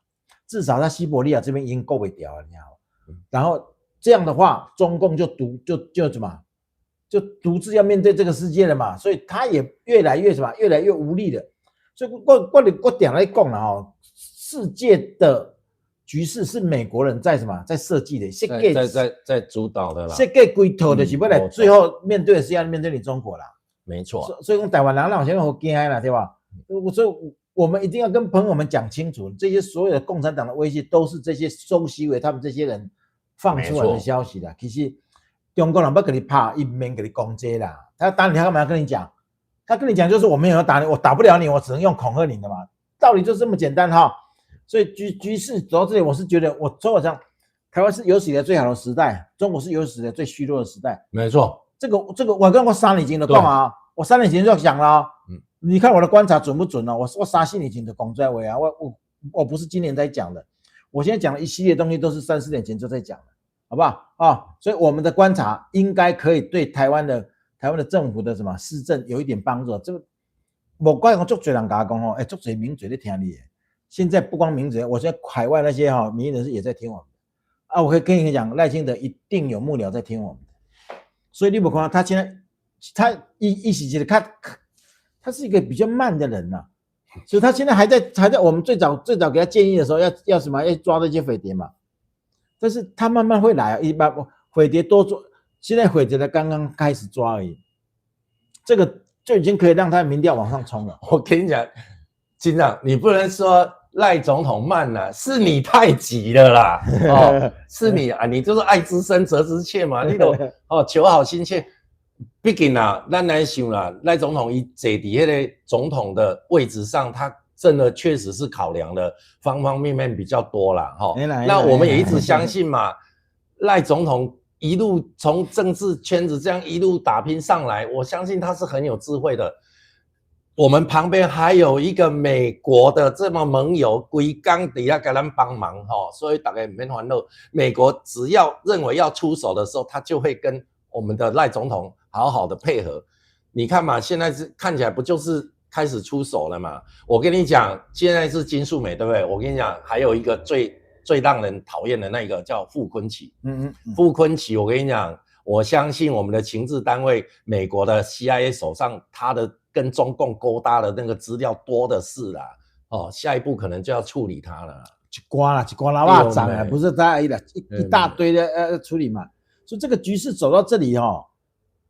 至少在西伯利亚这边已经够不掉了，你好。然后这样的话，中共就什么？就独自要面对这个世界了嘛，所以他也越来越无力了。所以我点来讲了哦，世界的局势是美国人在什么在设计的，在主导的啦。世界规头的是未来最后面对的是要面对你中国啦，没错。所以讲台湾人让我现在好惊啦，对吧？所以我们一定要跟朋友们讲清楚，这些所有的共产党的威胁都是这些收息为他们这些人放出来的消息啦。其实中国人不跟你怕，一面给你攻击啦。他打你，他干嘛要跟你讲？他跟你讲就是我没有打你，我打不了你，我只能用恐吓你的嘛。道理就这么简单哈。所以局势走到这里，我是觉得我说我讲，台湾是有史以来最好的时代，中国是有史以来最虚弱的时代。没错，这个我跟我3年前就讲啊，我3年前就讲了、哦，你看我的观察准不准呢、哦？我3、4年前的讲在位啊，我不是今年在讲的，我现在讲的一系列东西都是3、4年前就在讲的，好不好啊？所以我们的观察应该可以对台湾的政府的什么施政有一点帮助。这个我怪我足多人跟我讲哦，足多名嘴在听你的。现在不光名嘴，我现在海外那些民意人士也在听我们的啊。我可以跟你讲，赖清德一定有幕僚在听我们的。所以你不看他现在，他一时觉得他是一个比较慢的人呐、所以他现在还在我们最早给他建议的时候要什么要抓这些匪谍嘛，但是他慢慢会来啊，一般匪谍多抓，现在匪谍才刚刚开始抓而已，这个就已经可以让他的民调往上冲了。我跟你讲，金长，你不能说赖总统慢了，是你太急了啦。哦，是你啊，你就是爱之深责之切嘛，你都求好心切。毕竟啦，咱来想啦，赖总统一坐在那个总统的位置上，他真的确实是考量的方方面面比较多啦。那我们也一直相信嘛，赖总统一路从政治圈子这样一路打拼上来，我相信他是很有智慧的。我们旁边还有一个美国的这么盟友，规刚底下给咱帮忙所以大家不免烦恼。美国只要认为要出手的时候，他就会跟我们的赖总统好好的配合。你看嘛，现在是看起来不就是开始出手了嘛？我跟你讲，现在是金素梅，对不对？我跟你讲，还有一个最让人讨厌的那个叫傅昆萁。傅昆萁，我跟你讲，我相信我们的情治单位，美国的 CIA 手上，他的跟中共勾搭的那个资料多的是啦。下一步可能就要处理他了。一瓜拉瓦掌啊，不是他而已啦，一大堆的处理嘛。所以这个局势走到这里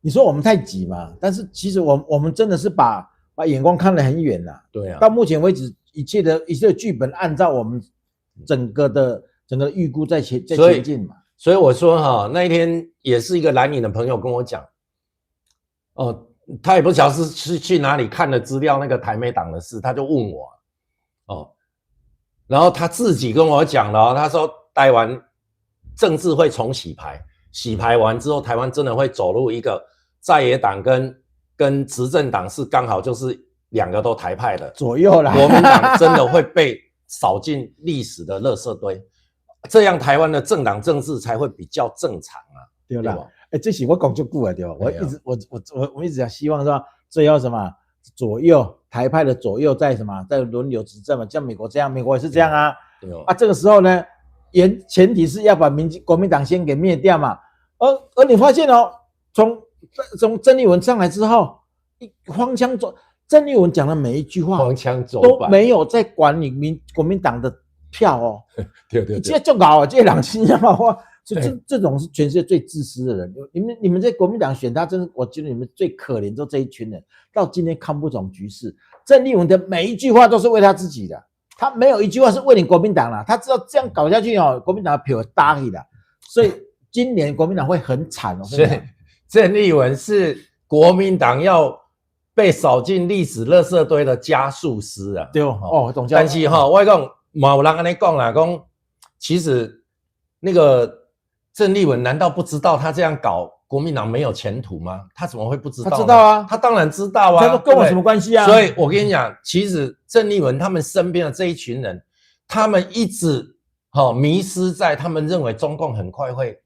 你说我们太急嘛？但是其实我们真的是把眼光看得很远啦。对啊。到目前为止，一切的剧本按照我们整个的预估在前进嘛。所以我说那一天也是一个蓝营的朋友跟我讲，他也不晓得是去哪里看了资料，那个台美党的事，他就问我然后他自己跟我讲了他说台湾政治会重洗牌，洗牌完之后，台湾真的会走入一个在野党跟执政党是刚好就是两个都台派的左右啦，国民党真的会被扫进历史的垃圾堆，这样台湾的政党政治才会比较正常啊，对啦。这是我讲就久了对吧？我一直想希望说最后什么左右台派的左右在什么在轮流执政嘛，像美国这样，美国也是这样啊。这个时候呢，前提是要把国民党先给灭掉嘛。而你发现从郑丽文上来之后，荒腔走，郑丽文讲的每一句话荒腔走都没有在管你国民党的票对，这就搞这两千话。所以这种是全世界最自私的人。你们在国民党选他，真是我觉得你们最可怜，就这一群人到今天看不懂局势。郑丽文的每一句话都是为他自己的，他没有一句话是为你国民党啦。他知道这样搞下去国民党的票大起的，所以今年国民党会很惨。所以郑丽文是国民党要被扫进历史垃圾堆的加速师啊。对哦，董教授。但是我讲嘛有人安尼讲啦，讲其实那个郑丽文难道不知道他这样搞国民党没有前途吗？他怎么会不知道呢？他知道啊，他当然知道啊。他说跟我什么关系啊？所以我跟你讲，其实郑丽文他们身边的这一群人，他们一直迷失在他们认为中共很快会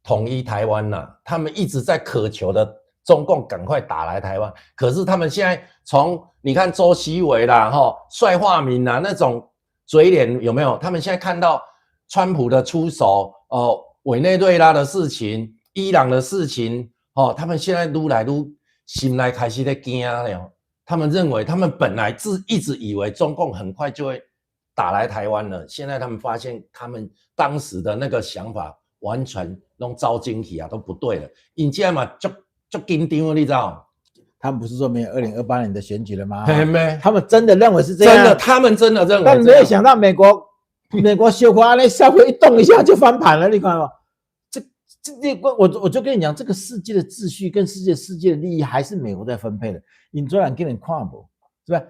统一台湾呐，他们一直在渴求的中共赶快打来台湾。可是他们现在从你看周习伟啦、帅化民啦那种嘴脸有没有？他们现在看到川普的出手，委内瑞拉的事情、伊朗的事情，他们现在愈来愈心内开始在惊了。他们认为，他们本来一直以为中共很快就会打来台湾了，现在他们发现他们当时的那个想法完全弄糟晶体啊，都不对了。因这样嘛，就紧张，你知道？他们不是说没有2028年的选举了吗？没，他们真的认为是这样，真的，他们真的认为。但没有想到美国小华那稍微一动一下就翻盘了，你看吗？我就跟你讲，这个世界的秩序跟世界的利益还是美国在分配的。你虽然给你看不，是吧？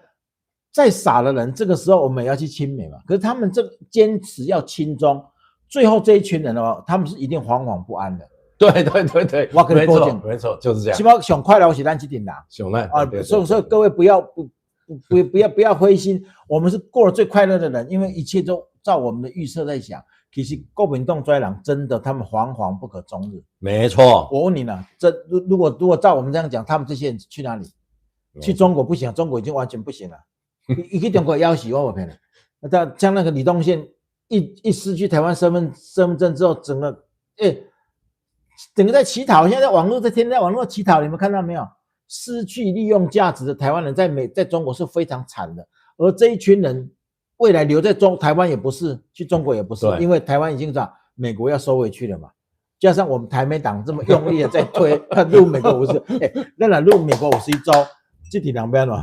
再傻的人，这个时候我们也要去亲美嘛。可是他们这个坚持要亲中，最后这一群人哦，他们是一定惶惶不安的。对，我跟你保证，没错，就是这样。起码想快乐是咱这点人，想快啊，所以各位不要灰心，我们是过了最快乐的人，因为一切都照我们的预测在想。其实国民党豢狼真的，他们惶惶不可终日。没错，我问你呢，如果照我们这样讲，他们这些人去哪里？去中国不行，中国已经完全不行了。一去中国要死，我骗你。像那个李东宪一失去台湾身份证之后，整个在乞讨，现在天天在网络乞讨，你们看到没有？失去利用价值的台湾人在中国是非常惨的，而这一群人未来留在台湾也不是，去中国也不是，因为台湾已经知道美国要收回去了嘛。加上我们台美党这么用力的在推入美国50，那入美国51州，这体两边了，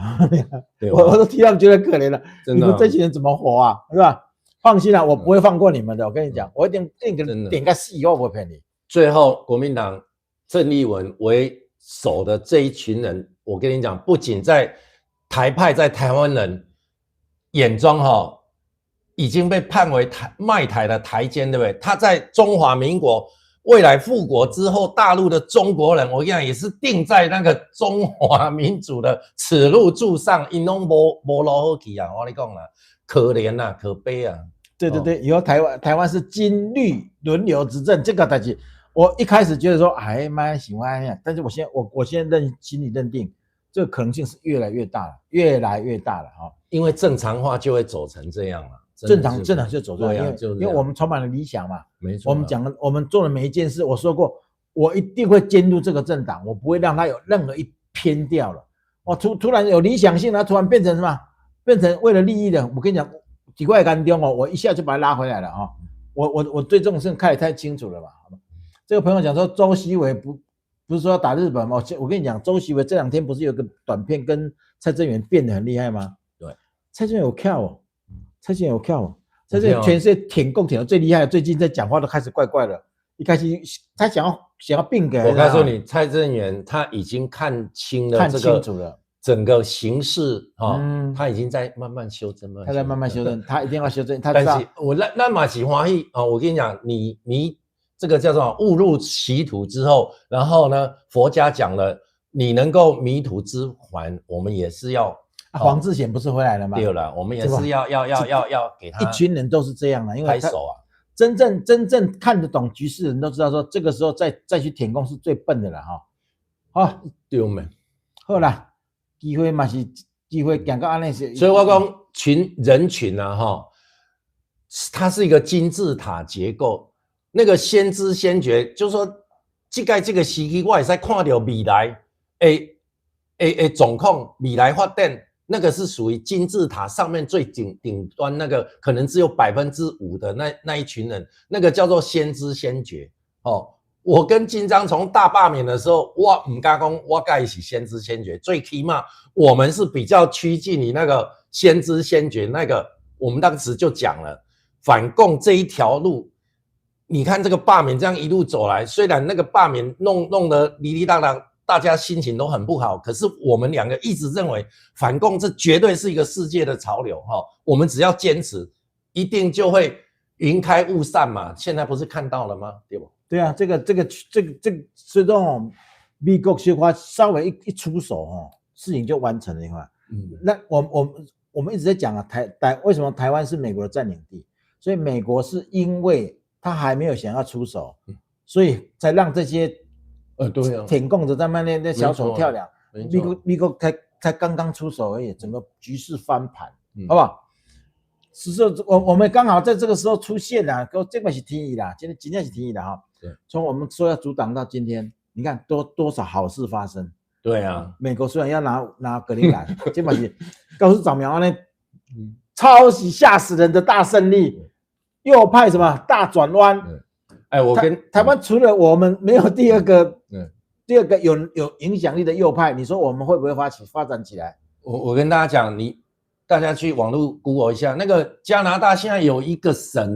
我都替他们觉得可怜了。你们这群人怎么活啊？是吧？放心啦，我不会放过你们的。我跟你讲，我一定点个戏，我不会骗你。最后，国民党郑丽文为首的这一群人，我跟你讲，不仅在台派在台湾人眼中已经被判为卖台的台奸，对不对？他在中华民国未来复国之后，大陆的中国人，我跟你讲，也是定在那个中华民主的耻辱柱上，因拢没落好去啊！我跟你讲啦，可怜啊，可悲啊！对，以后台湾是金绿轮流执政，这个代志，我一开始觉得说，哎妈喜欢呀，但是我现在心里认定，这个可能性是越来越大了哈，因为正常化就会走成这样了。正常就走这样，因为我们充满了理想嘛。没错，我们做的每一件事，我说过，我一定会监督这个政党，我不会让它有任何一偏掉了。我突然有理想性，它突然变成什么？变成为了利益的。我跟你讲，几块干丢我一下就把它拉回来了啊！我对这种事情看得太清楚了吧？这个朋友讲说周习伟不是说要打日本吗？我跟你讲，周习伟这2天不是有个短片跟蔡正元变得很厉害吗？对，蔡正元有跳哦。蔡正元有跳，蔡正元全世界舔共舔的最厉害，最近在讲话都开始怪怪的。一开始他想要并给，我告诉你，蔡正元他已经看清了这个整个形势他已经在慢慢修正，他在慢慢修正，他一定要修正。但是我那马喜欢喜我跟你讲，你这个叫做误入歧途之后，然后呢，佛家讲了，你能够迷途知返，我们也是要。黄志贤不是回来了吗？对了，我们也是要给他一群人都是这样的，因为拍手啊！真正看得懂局势的人都知道说，这个时候再去舔共是最笨的了哈。好，对没？好啦，机会嘛是机会，讲到安那些，所以我讲人群啊它是一个金字塔结构，那个先知先觉，就是说这个时期我也在看到未来状况，未来发展。那个是属于金字塔上面最顶端那个，可能只有5%的那一群人，那个叫做先知先觉我跟金章从大罢免的时候，我不敢说我跟他是先知先觉，最起码我们是比较趋近于那个先知先觉那个。我们当时就讲了，反共这一条路，你看这个罢免这样一路走来，虽然那个罢免弄得哩哩当当。大家心情都很不好。可是我们两个一直认为反共这绝对是一个世界的潮流哈，我们只要坚持，一定就会云开雾散嘛。现在不是看到了吗？对不？对啊，这个，所以说美国稍微一出手事情就完成了。你看，那我们一直在讲啊，为什么台湾是美国的占领地？所以美国是因为他还没有想要出手，所以才让这些对啊，舔共者在那小丑跳梁。美国才刚刚出手而已，整个局势翻盘，好不好？是说我们刚好在这个时候出现了，这个是天意啦，今天是天意的哈。从我们说要阻挡到今天，你看多少好事发生。对啊，美国虽然要拿格陵兰，这把是高市早苗呢，超级吓死人的大胜利，右派什么大转弯。我跟台湾除了我们没有第二个有影响力的右派，你说我们会不会发展起来？我跟大家讲，大家去网络 Google 一下，那个加拿大现在有一个省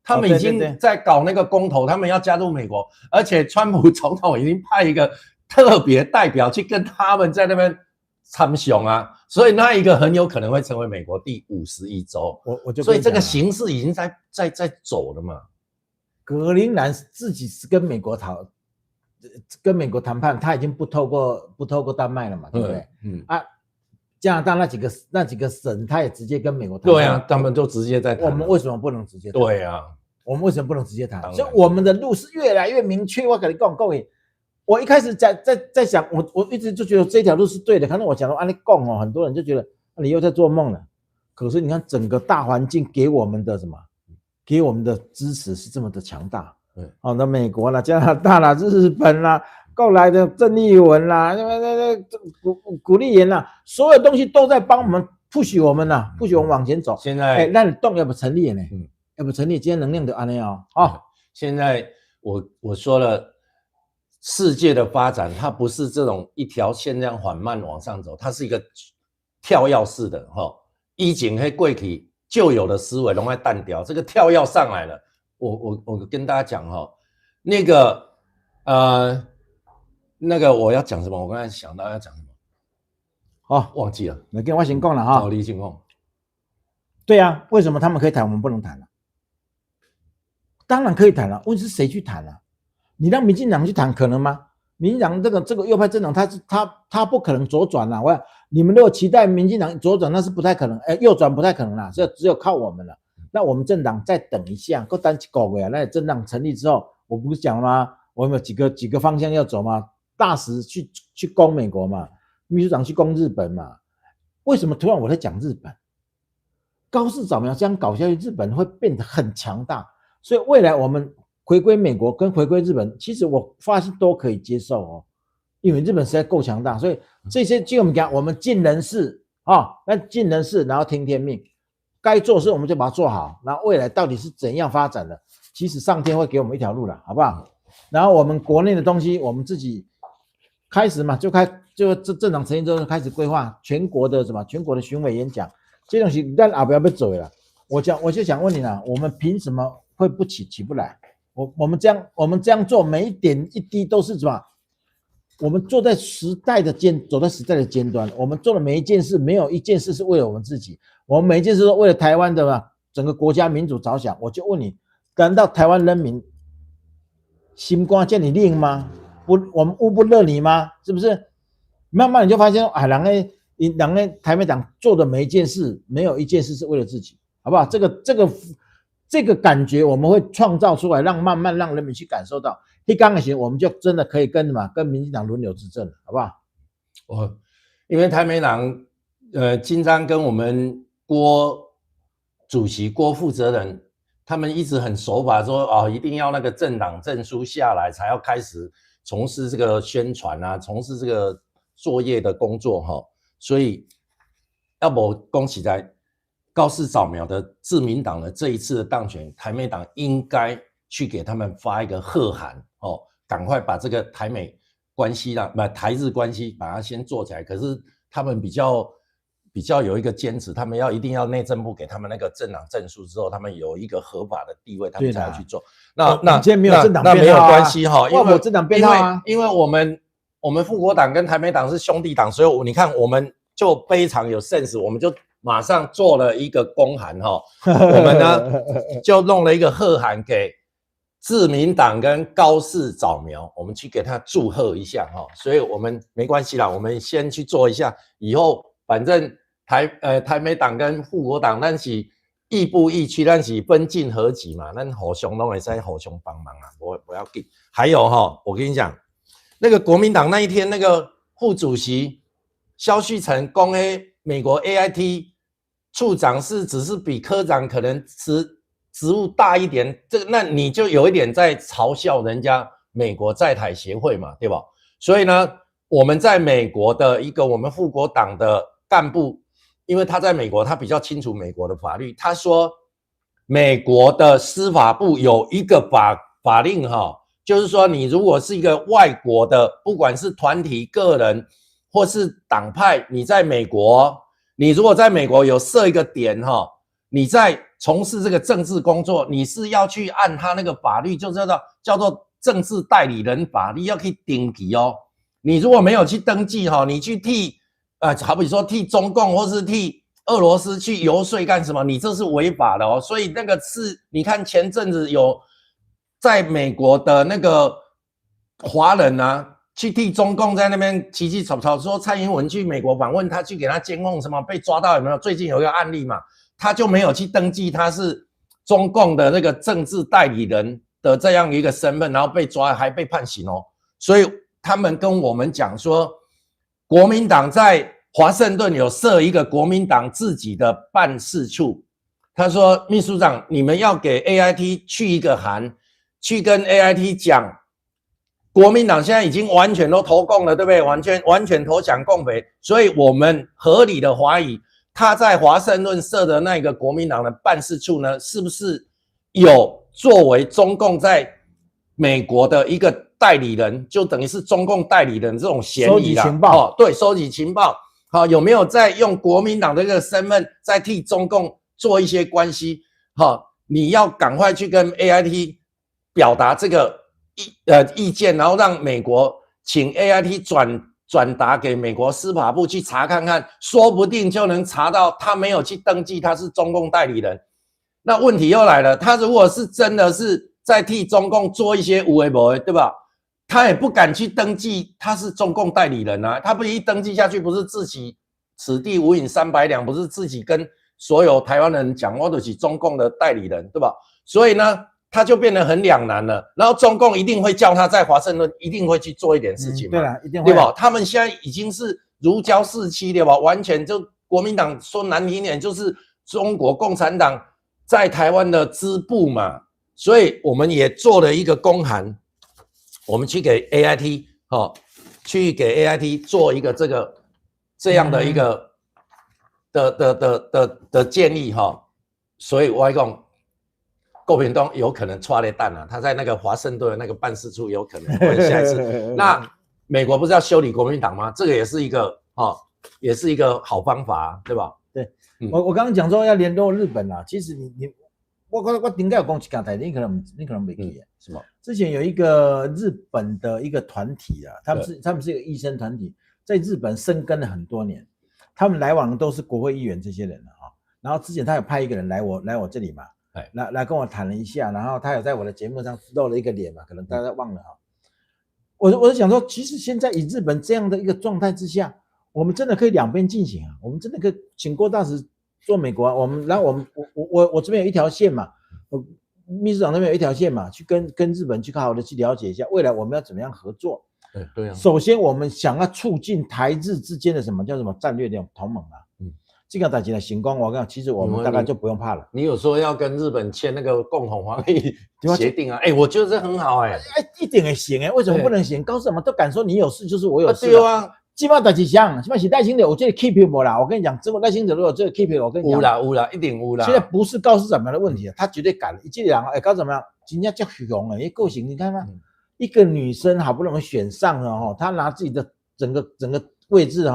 他们已经在搞那个公投，他们要加入美国，而且川普总统已经派一个特别代表去跟他们在那边参雄啊，所以那一个很有可能会成为美国第51州。所以这个形势已经在走了嘛。格陵兰自己是跟美国谈判，他已经不透过丹麦了嘛，对不对？加拿大那几个省，他也直接跟美国谈判。对啊，他们就直接在谈。我们为什么不能直接谈？对啊，我们为什么不能直接谈？所以我们的路是越来越明确。我跟你讲，各位，我一开始在想，我一直就觉得这条路是对的。可能我讲到你讲很多人就觉得你又在做梦了。可是你看整个大环境给我们的给我们的支持是这么的强大。那美国啦、加拿大啦、日本啦。过来的郑丽文啦，鼓励人啦，所有东西都在帮我们 push 我们啦，push 我们往前走。现在，那你动要不成立呢？要不成立，今天能量就安尼现在我说了，世界的发展它不是这种一条线这样缓慢往上走，它是一个跳跃式的以前那过去旧有的思维都在淡掉，这个跳跃上来了。我跟大家讲那个我要讲什么？我刚才想到要讲什么，忘记了。你跟我先讲了哈。你先讲。对啊，为什么他们可以谈，我们不能谈了？当然可以谈了，问题是谁去谈了？你让民进党去谈可能吗？民进党这个右派政党，他不可能左转啦。你们如果期待民进党左转，那是不太可能，右转不太可能啦，这只有靠我们了。那我们政党再等一下，够等一个月，那政党成立之后，我不是讲了吗？我们有几个方向要走吗？大使去攻美国嘛，秘书长去攻日本嘛。为什么突然我在讲日本？高市早苗这样搞下去，日本会变得很强大。所以未来我们回归美国跟回归日本，其实我发现都可以接受因为日本实在够强大。所以这些就我们讲，我们尽人事那尽人事，然后听天命，该做事我们就把它做好。然后未来到底是怎样发展的，其实上天会给我们一条路了，好不好？然后我们国内的东西，我们自己。开始嘛，就政党成立之后开始规划全国的全国的巡回演讲，这东西咱后边要走了。我就想问你啦，我们凭什么会起不来？我们这样做，每一点一滴都是我们走在时代的尖端，我们做的每一件事，没有一件事是为了我们自己，我们每一件事都为了台湾的整个国家民主着想。我就问你，难道台湾人民心肝这么冷吗？我们乌不乐你吗？是不是？慢慢你就发现人家台美党做的每一件事，没有一件事是为了自己，好不好？这个感觉我们会创造出来，慢慢让人民去感受到。一刚开始我们就真的可以跟民进党轮流执政了，好不好？因为台美党经常跟我们郭主席郭负责人，他们一直很守法说一定要那个政党证书下来才要开始从事这个宣传啊，从事这个作业的工作所以要不恭喜在高市早苗的自民党的这一次的当选，台美党应该去给他们发一个贺函赶快把这个台美关系台日关系把它先做起来。可是他们比较有一个坚持，他们一定要内政部给他们那个政党证书之后，他们有一个合法的地位，他们才要去做。那今天没有政党编号那没有关系因为政党编号因为我们我们复国党跟台美党是兄弟党，所以你看我们就非常有 sense， 我们就马上做了一个公函我们呢就弄了一个贺函给自民党跟高市早苗，我们去给他祝贺一下所以我们没关系啦，我们先去做一下，以后反正台美党跟复国党咱是亦步亦趋，咱是分进合击嘛，咱互相都会使互相帮忙啊，不要紧。还有我跟你讲，那个国民党那一天那个副主席萧旭岑讲美国 AIT 处长只是比科长可能职务大一点，那你就有一点在嘲笑人家美国在台协会嘛，对吧？所以呢，我们在美国的一个我们复国党的干部，因为他在美国，他比较清楚美国的法律，他说美国的司法部有一个法令就是说你如果是一个外国的，不管是团体、个人或是党派，你在美国，你如果在美国有设一个点你在从事这个政治工作，你是要去按他那个法律，就叫做政治代理人法律，要去登记你如果没有去登记你去替好比说替中共或是替俄罗斯去游说干什么，你这是违法的所以那个是你看前阵子有在美国的那个华人去替中共在那边起起吵吵，说蔡英文去美国访问，他去给他监控什么被抓到有没有？最近有一个案例嘛，他就没有去登记他是中共的那个政治代理人的这样一个身份，然后被抓还被判刑所以他们跟我们讲说，国民党在华盛顿有设一个国民党自己的办事处，他说秘书长，你们要给 AIT 去一个函，去跟 AIT 讲。国民党现在已经完全都投共了，对不对？完全投降共匪，所以我们合理的怀疑，他在华盛顿设的那个国民党的办事处呢，是不是有作为中共在美国的一个代理人，就等于是中共代理人这种嫌疑啦？收集情报，对，收集情报，有没有在用国民党的这个身份，在替中共做一些关系？你要赶快去跟 AIT 表达这个。意见，然后让美国请 AIT 转达给美国司法部去查看看，说不定就能查到他没有去登记他是中共代理人。那问题又来了，他如果是真的是在替中共做一些有的没的，对吧？他也不敢去登记他是中共代理人他不一登记下去，不是自己此地无银300两，不是自己跟所有台湾人讲我就是中共的代理人，对吧？所以呢他就变得很两难了，然后中共一定会叫他在华盛顿一定会去做一点事情嘛，对了，一定会，对吧？他们现在已经是如胶似漆的吧，完全就国民党说难听点就是中国共产党在台湾的支部嘛，所以我们也做了一个公函，我们去给 AIT 去给 AIT 做一个这样的一个的建议所以我讲。郭屏东有可能抓了蛋他在那个华盛顿的那个办事处有可能会下一次。那美国不是要修理国民党吗？这个也是一个好方法对吧？对，我刚刚讲说要联络日本其实我顶该有讲一件代，你可能没记得什么？之前有一个日本的一个团体他们是一个医生团体，在日本生根了很多年，他们来往的都是国会议员这些人然后之前他有派一个人来我这里嘛。来跟我谈了一下，然后他有在我的节目上露了一个脸嘛，可能大家忘了我是想说，其实现在以日本这样的一个状态之下，我们真的可以两边进行我们真的可以请郭大使做美国然后我这边有一条线嘛，秘书长那边有一条线嘛，去跟日本去好好的去了解一下，未来我们要怎么样合作。对首先我们想要促进台日之间的什么战略的同盟这个代志来成功，我讲，其实我们大概就不用怕了。你有说要跟日本签那个共同防疫协定我觉得这很好一定会行为什么不能行？搞什么都敢说你有事就是我有事对啊，基本上代志像，基本上是赖清德，我这里 keep 没啦。我跟你讲，赖清德如果这个 keep， 我跟你讲，有啦，一定有啦。现在不是高市长的问题他绝对敢。这两搞怎么样？人家叫熊个性，你看吗？一个女生好不容易选上了她拿自己的整个位置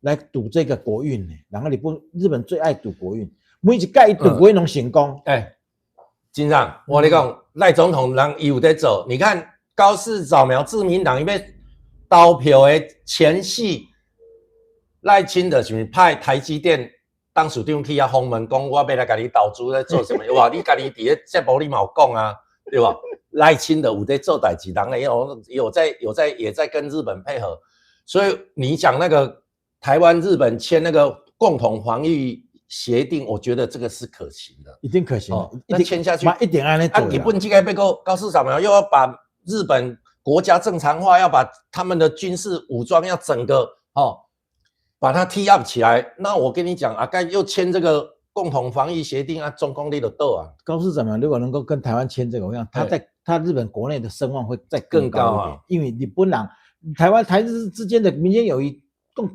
来赌这个国运然后日本最爱赌国运，每一届一赌国运都成功。金长，我跟你讲，赖总统人有在走，你看高市早苗自民党因为投票的前夕，赖清德是派台积电董事长去封门讲，我要来给你投资在做什么？哇，你家己伫咧节目里嘛有讲啊，对吧？赖清德有在做代志，人也在跟日本配合，所以你讲那个台湾日本签那个共同防御协定，我觉得这个是可行的，一定可行的，那签下去一定按那做。日本这个被高市长又要把日本国家正常化，要把他们的军事武装要整个把它 T up 起来。那我跟你讲啊，该又签这个共同防御协定啊，中共你都斗啊。高市长如果能够跟台湾签这个，我想他日本国内的声望会再更高一点，因为你不能台日之间的民间友谊，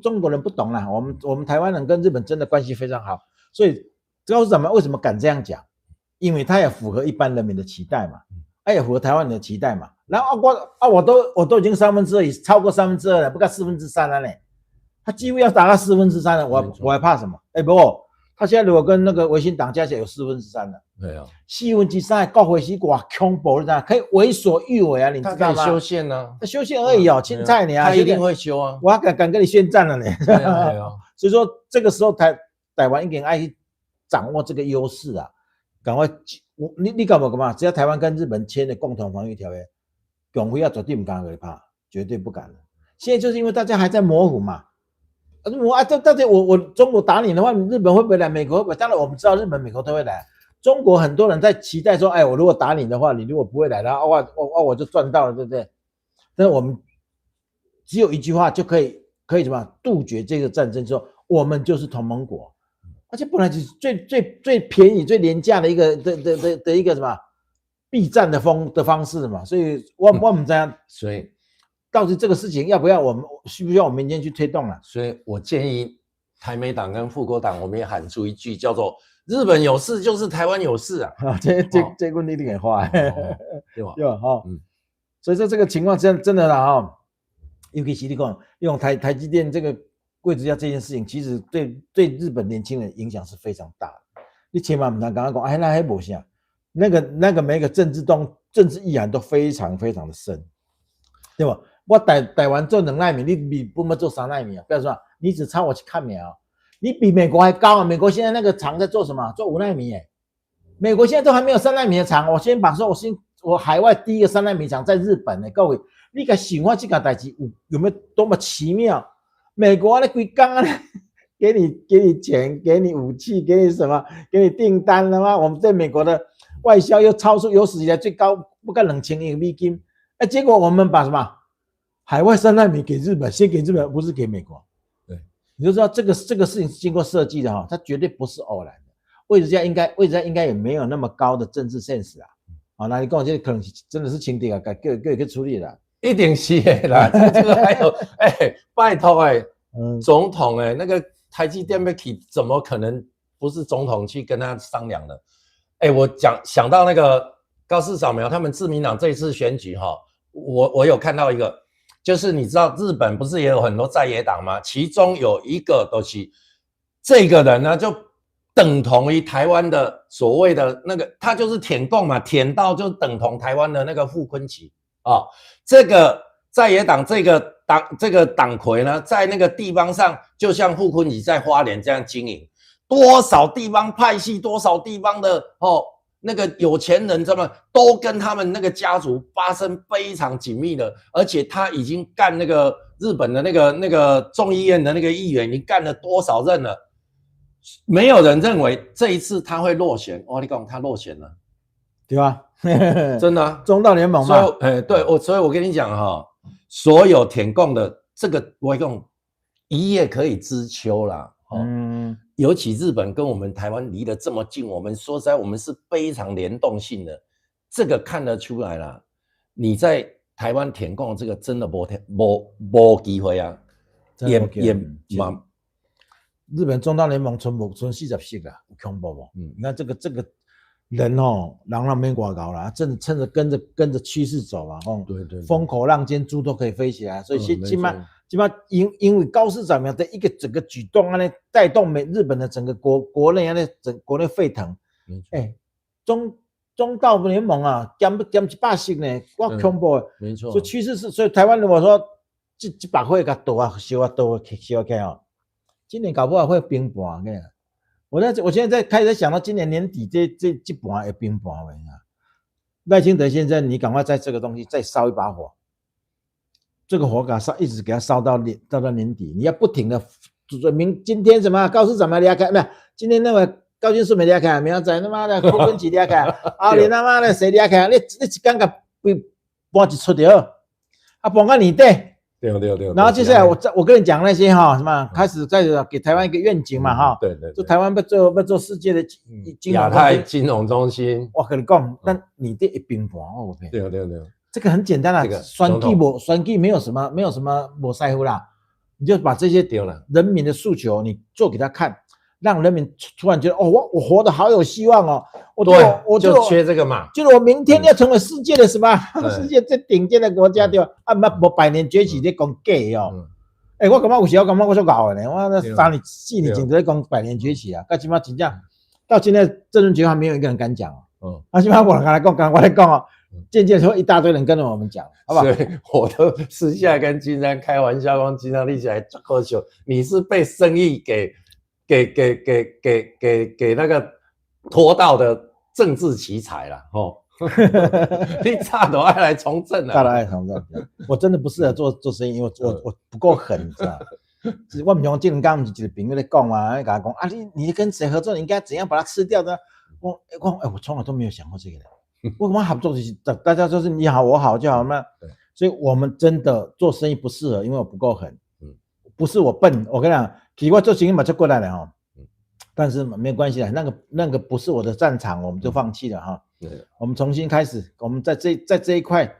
中国人不懂啦，我们台湾人跟日本真的关系非常好，所以高市长为什么敢这样讲？因为他也符合一般人民的期待嘛，他也符合台湾人的期待嘛。然后我都已经2/3，超过2/3了，不到3/4了呢。他几乎要达到3/4了，我还怕什么？不过他现在如果跟那个维新党加起来有3/4了，对啊，4/3国会是多恐怖，你知道？可以为所欲为啊，你知道吗？他可以修宪呢，他修宪而已哦，青菜你啊，他一定会修啊，我敢跟你宣战了呢。对啊，所以说这个时候台湾应该爱掌握这个优势啊，赶快你干嘛？只要台湾跟日本签的共同防御条约，共会要绝对不敢怕，绝对不敢了。现在就是因为大家还在模糊嘛。到底我中国打你的话，日本会不会来？美国会不会？当然我们知道日本、美国都会来。中国很多人在期待说，我如果打你的话，你如果不会来，然后我就赚到了，对不对？但是我们只有一句话就可以什么杜绝这个战争，说我们就是同盟国，而且本来就是最便宜、最廉价的一个的一个什么避战的方式嘛。所以我们这样，所以。到底这个事情要不要需不需要我们民间去推动了？所以我建议台美党跟复国党，我们也喊出一句叫做“日本有事就是台湾有事”啊！这问题你给画，对吧？对吧？所以说这个情况真的啦尤其是你讲用台积电这个贵子家这件事情，其实对日本年轻人影响是非常大的。你千万不能刚刚讲，那还不行，那个每个政治意涵都非常非常的深，对吧？我台湾做2奈米，你比不能做3奈米啊？不要说你只差我去看秒，你比美国还高啊！美国现在那个厂在做什么？做5奈米美国现在都还没有3奈米的厂。我先把说，我海外第一个3奈米厂在日本各位，你敢想我这个代志有没有多么奇妙？美国那规刚啊，给你钱，给你武器，给你什么？给你订单了吗？我们对美国的外销又超出有史以来最高，不到2000亿美金。结果我们把什么海外3奈米给日本，先给日本，不是给美国。对，你就知道这个事情是经过设计的它绝对不是偶然的。位置家应该也没有那么高的政治 sense 啊。那你跟我这可能真的是轻敌啊，各个处理了。一定是的啦，这个还有拜托总统那个台积电要起，怎么可能不是总统去跟他商量的？我想到那个高市早苗他们自民党这一次选举我有看到一个，就是你知道日本不是也有很多在野党吗？其中有一个都是这个人呢，就等同于台湾的所谓的那个，他就是舔共嘛，舔到就等同台湾的那个傅昆萁这个在野党这个党魁呢，在那个地方上，就像傅昆萁在花莲这样经营，多少地方派系，多少地方的那个有钱人，他们都跟他们那个家族发生非常紧密的，而且他已经干那个日本的那个众议院的那个议员，已经干了多少任了？没有人认为这一次他会落选。你讲他落选了，对吧？真的中道联盟嘛。所以我跟你讲所有舔共的这个，我讲一叶可以知秋啦。尤其日本跟我们台湾离得这么近，我们说实在，我们是非常联动性的，这个看得出来啦。你在台湾舔共这个真的没机会啊，也日本中道联盟存40席啦，恐怖不？你看这个人人没挂高啦，真的趁着跟着趋势走嘛，对，风口浪尖，猪都可以飞起来，所以起码因为高市早苗的一个整个举动带动日本的整个国内国内沸腾。中道联盟减100席呢，哇恐怖！没错。所以趋势是，所以台湾如果说这把会个多啊，小啊多小开哦，今年搞不好会冰盘个。我现在开始想到今年年底这盘会冰盘了。赖清德先生，你赶快在这个东西再烧一把火，这个火给它烧，一直给它烧到年底，你要不停的。今天什么高市长没离开？没有，今天那个高金素没离开，明仔他妈的郭文奇离开，后年他妈的谁离开？你一刚个搬一出掉，啊搬到年底。对。然后接下来我跟你讲那些哈什么，开始在给台湾一个愿景嘛哈。对。就台湾要做世界的亚太金融中心。我跟你讲，但你这一冰盘哦，对。这个很简单啦，选举没有什么没在乎啦。你就把这些人民的诉求，你做给他看，让人民突然觉得哦，我活得好有希望哦。我就缺这个嘛，就是我明天要成为世界的什么世界最顶尖的国家对吧？啊，无百年崛起在讲假哦。我感觉有时候感觉我说搞的呢，我那3年4年前在讲百年崛起啊，到起码真正到现在政论节目还没有一个人敢讲哦。起码我来讲，我来讲哦。渐渐会一大堆人跟着我们讲，好不好？所以我都私下跟金山开玩笑，讲金山立起来做喝酒，你是被生意给那个拖到的政治奇才啦，吼！你差都爱来从政啊，差都爱从政。我真的不适合做生意，因为我不够狠，你知道？我们用金刚不是一个朋友在讲嘛，跟他讲啊，你跟谁合作，你应该怎样把它吃掉呢？我从来都没有想过这个的。为什么合作就是大家就是你好我好就好嘛？所以我们真的做生意不适合，因为我不够狠。不是我笨，我跟你讲，其实我做生意嘛就过来了哈。但是没有关系的，那个不是我的战场，我们就放弃了哈。我们重新开始，我们在这一块，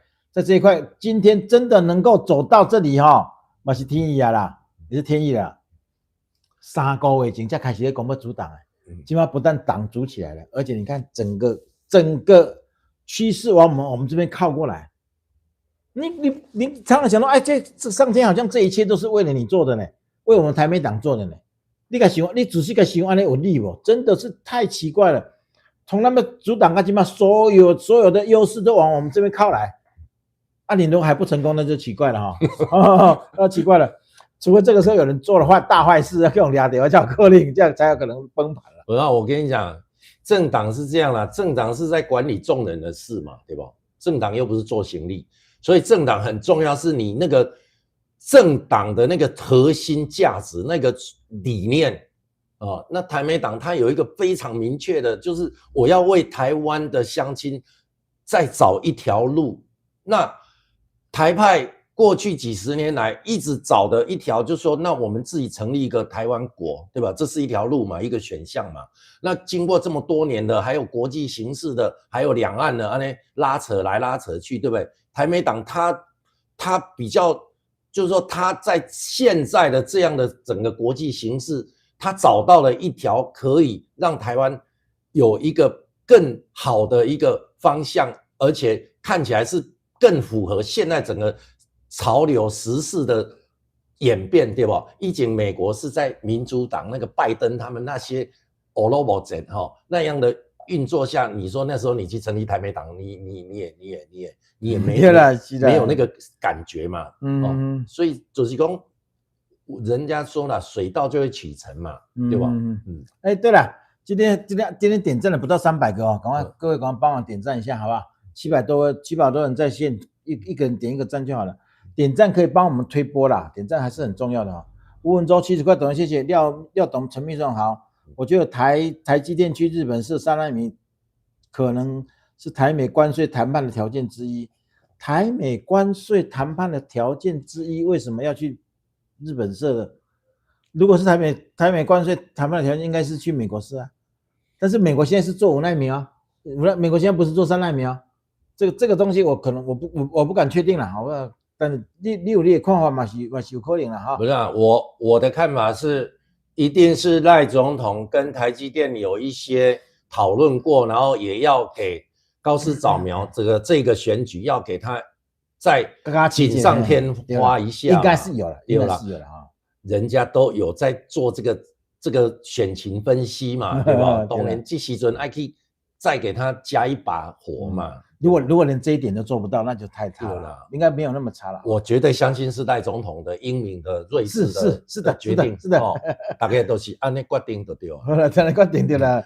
今天真的能够走到这里哈，那是天意啦，也是天意啦。3个月前才开始在公布主党，今晚不但党组起来了，而且你看整个趋势往我们这边靠过来，你常常想到，哎，这上天好像这一切都是为了你做的呢，为我们台美党做的呢。你仔细个想，安尼有理不？真的是太奇怪了。从他们主党到今嘛，所有的优势都往我们这边靠来，啊，你如果还不成功，那就奇怪了哈。奇怪了，除非这个时候有人做了大坏事，要给我们俩掉叫扣令，这样才有可能崩盘了。我跟你讲。政党是这样啦，政党是在管理众人的事嘛，对吧？政党又不是做行李，所以政党很重要，是你那个政党的那个核心价值、那个理念那台美党它有一个非常明确的，就是我要为台湾的乡亲再找一条路。那台派过去几十年来一直找的一条，就是说，那我们自己成立一个台湾国，对吧？这是一条路嘛，一个选项嘛。那经过这么多年的，还有国际形势的，还有两岸的，拉扯来拉扯去，对不对？台美党它比较，就是说，它在现在的这样的整个国际形势，它找到了一条可以让台湾有一个更好的一个方向，而且看起来是更符合现在整个潮流时事的演变，对吧？以前美国是在民主党那个拜登他们那些欧罗巴人那样的运作下，你说那时候你去成立台美党，你也没有那个感觉嘛，所以就是说，人家说了，水到就会起程嘛，对吧？对了，今天点赞了不到300个哦，赶快各位赶快帮我点赞一下，好不好？700多人在线，一个人点一个赞就好了。点赞可以帮我们推播啦，点赞还是很重要的哦。吴文洲70块懂，谢谢。廖董陈秘书长好，我觉得台积电去日本设3奈米，可能是台美关税谈判的条件之一。台美关税谈判的条件之一，为什么要去日本设的？如果是台美关税谈判的条件，应该是去美国设啊。但是美国现在是做5奈米啊，美国现在不是做3奈米啊。这个东西我不敢确定啦，好不好？但是你有你的看法嘛？是有可能啦哈。不是啊，我的看法是，一定是赖总统跟台积电有一些讨论过，然后也要给高市早苗这个选举要给他再锦上添花一下，应该是有了啊。人家都有在做这个选情分析嘛，对吧？当然这时阵要去再给他加一把火嘛。如果连这一点都做不到，那就太差了，应该没有那么差了。我绝对相信世代总统的英明的睿智的是的决定，是的，大概都是按那决定就对了。好了，这样决定对了，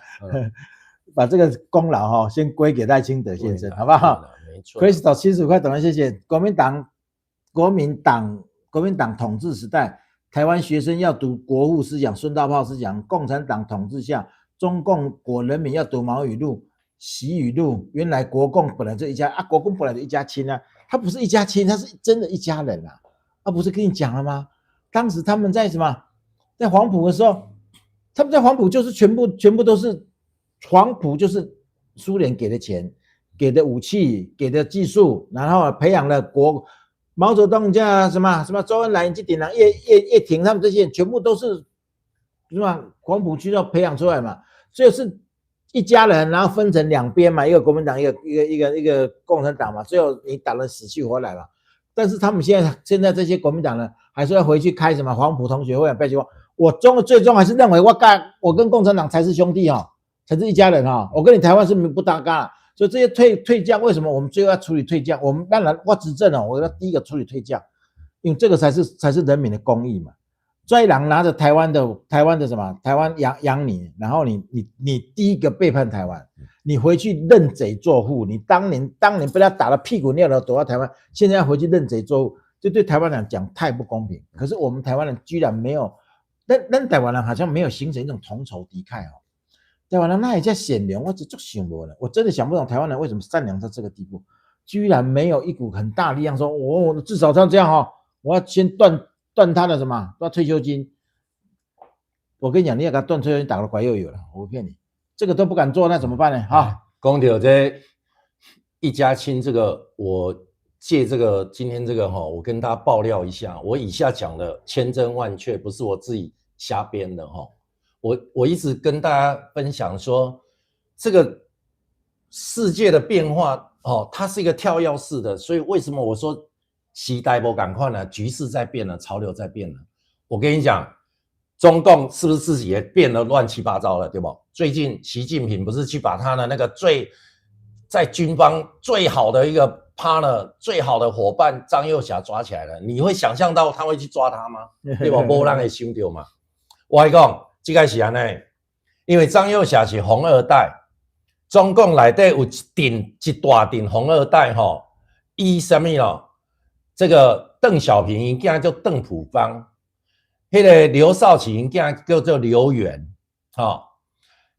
把这个功劳先归给赖清德先生，好不好？没错。Crystal 75块懂了，谢谢。国民党统治时代，台湾学生要读国父思想、孙大炮思想，共产党统治下，中共国人民要读毛语录、习语录。原来国共本来就一家啊，国共本来就一家亲啊，他不是一家亲，他是真的一家人啊。不是跟你讲了吗？当时他们在什么，在黄埔的时候，他们在黄埔就是全部都是黄埔，就是苏联给的钱、给的武器、给的技术，然后培养了毛泽东加什么周恩来、这点人、叶挺他们这些全部都是是吧？黄埔区要培养出来嘛，所以是一家人，然后分成两边嘛，一个国民党，一个共产党嘛，最后你打得死去活来嘛。但是他们现在这些国民党人还是要回去开什么黄埔同学会、拜学会。我最终还是认为我跟共产党才是兄弟才是一家人我跟你台湾是不搭嘎。所以这些退将，为什么我们最后要处理退将？我们当然我执政我要第一个处理退将，因为这个才是人民的公义嘛。豢狼拿着台湾的什么？台湾养你，然后你第一个背叛台湾，你回去认贼作父。你当年被他打了屁股尿了躲到台湾，现在要回去认贼作父，这对台湾人讲太不公平。可是我们台湾人居然没有，但台湾人好像没有形成一种同仇敌忾台湾人那也叫善良，我就想不了，我真的想不懂台湾人为什么善良到这个地步，居然没有一股很大力量说，我至少像这样我要先断他的什么，断退休金。我跟你讲，你要给他断退休金，打个拐又有了，我不骗你，这个都不敢做，那怎么办呢？讲到这一家亲，这个我借这个今天这个我跟大家爆料一下，我以下讲的千真万确，不是我自己瞎编的我一直跟大家分享说，这个世界的变化它是一个跳跃式的，所以为什么我说时代不赶快呢？局势在变了，潮流在变了。我跟你讲，中共是不是自己也变得乱七八糟了，对不？最近习近平不是去把他的那个在军方最好的一个 partner、最好的伙伴张幼霞抓起来了？你会想象到他会去抓他吗？对不？没人会想到嘛。我跟你讲，这个是这样，因为张幼霞是红二代，中共内底有一大群红二代以什么这个邓小平因囝叫邓朴方，那个刘少奇因囝叫做刘源，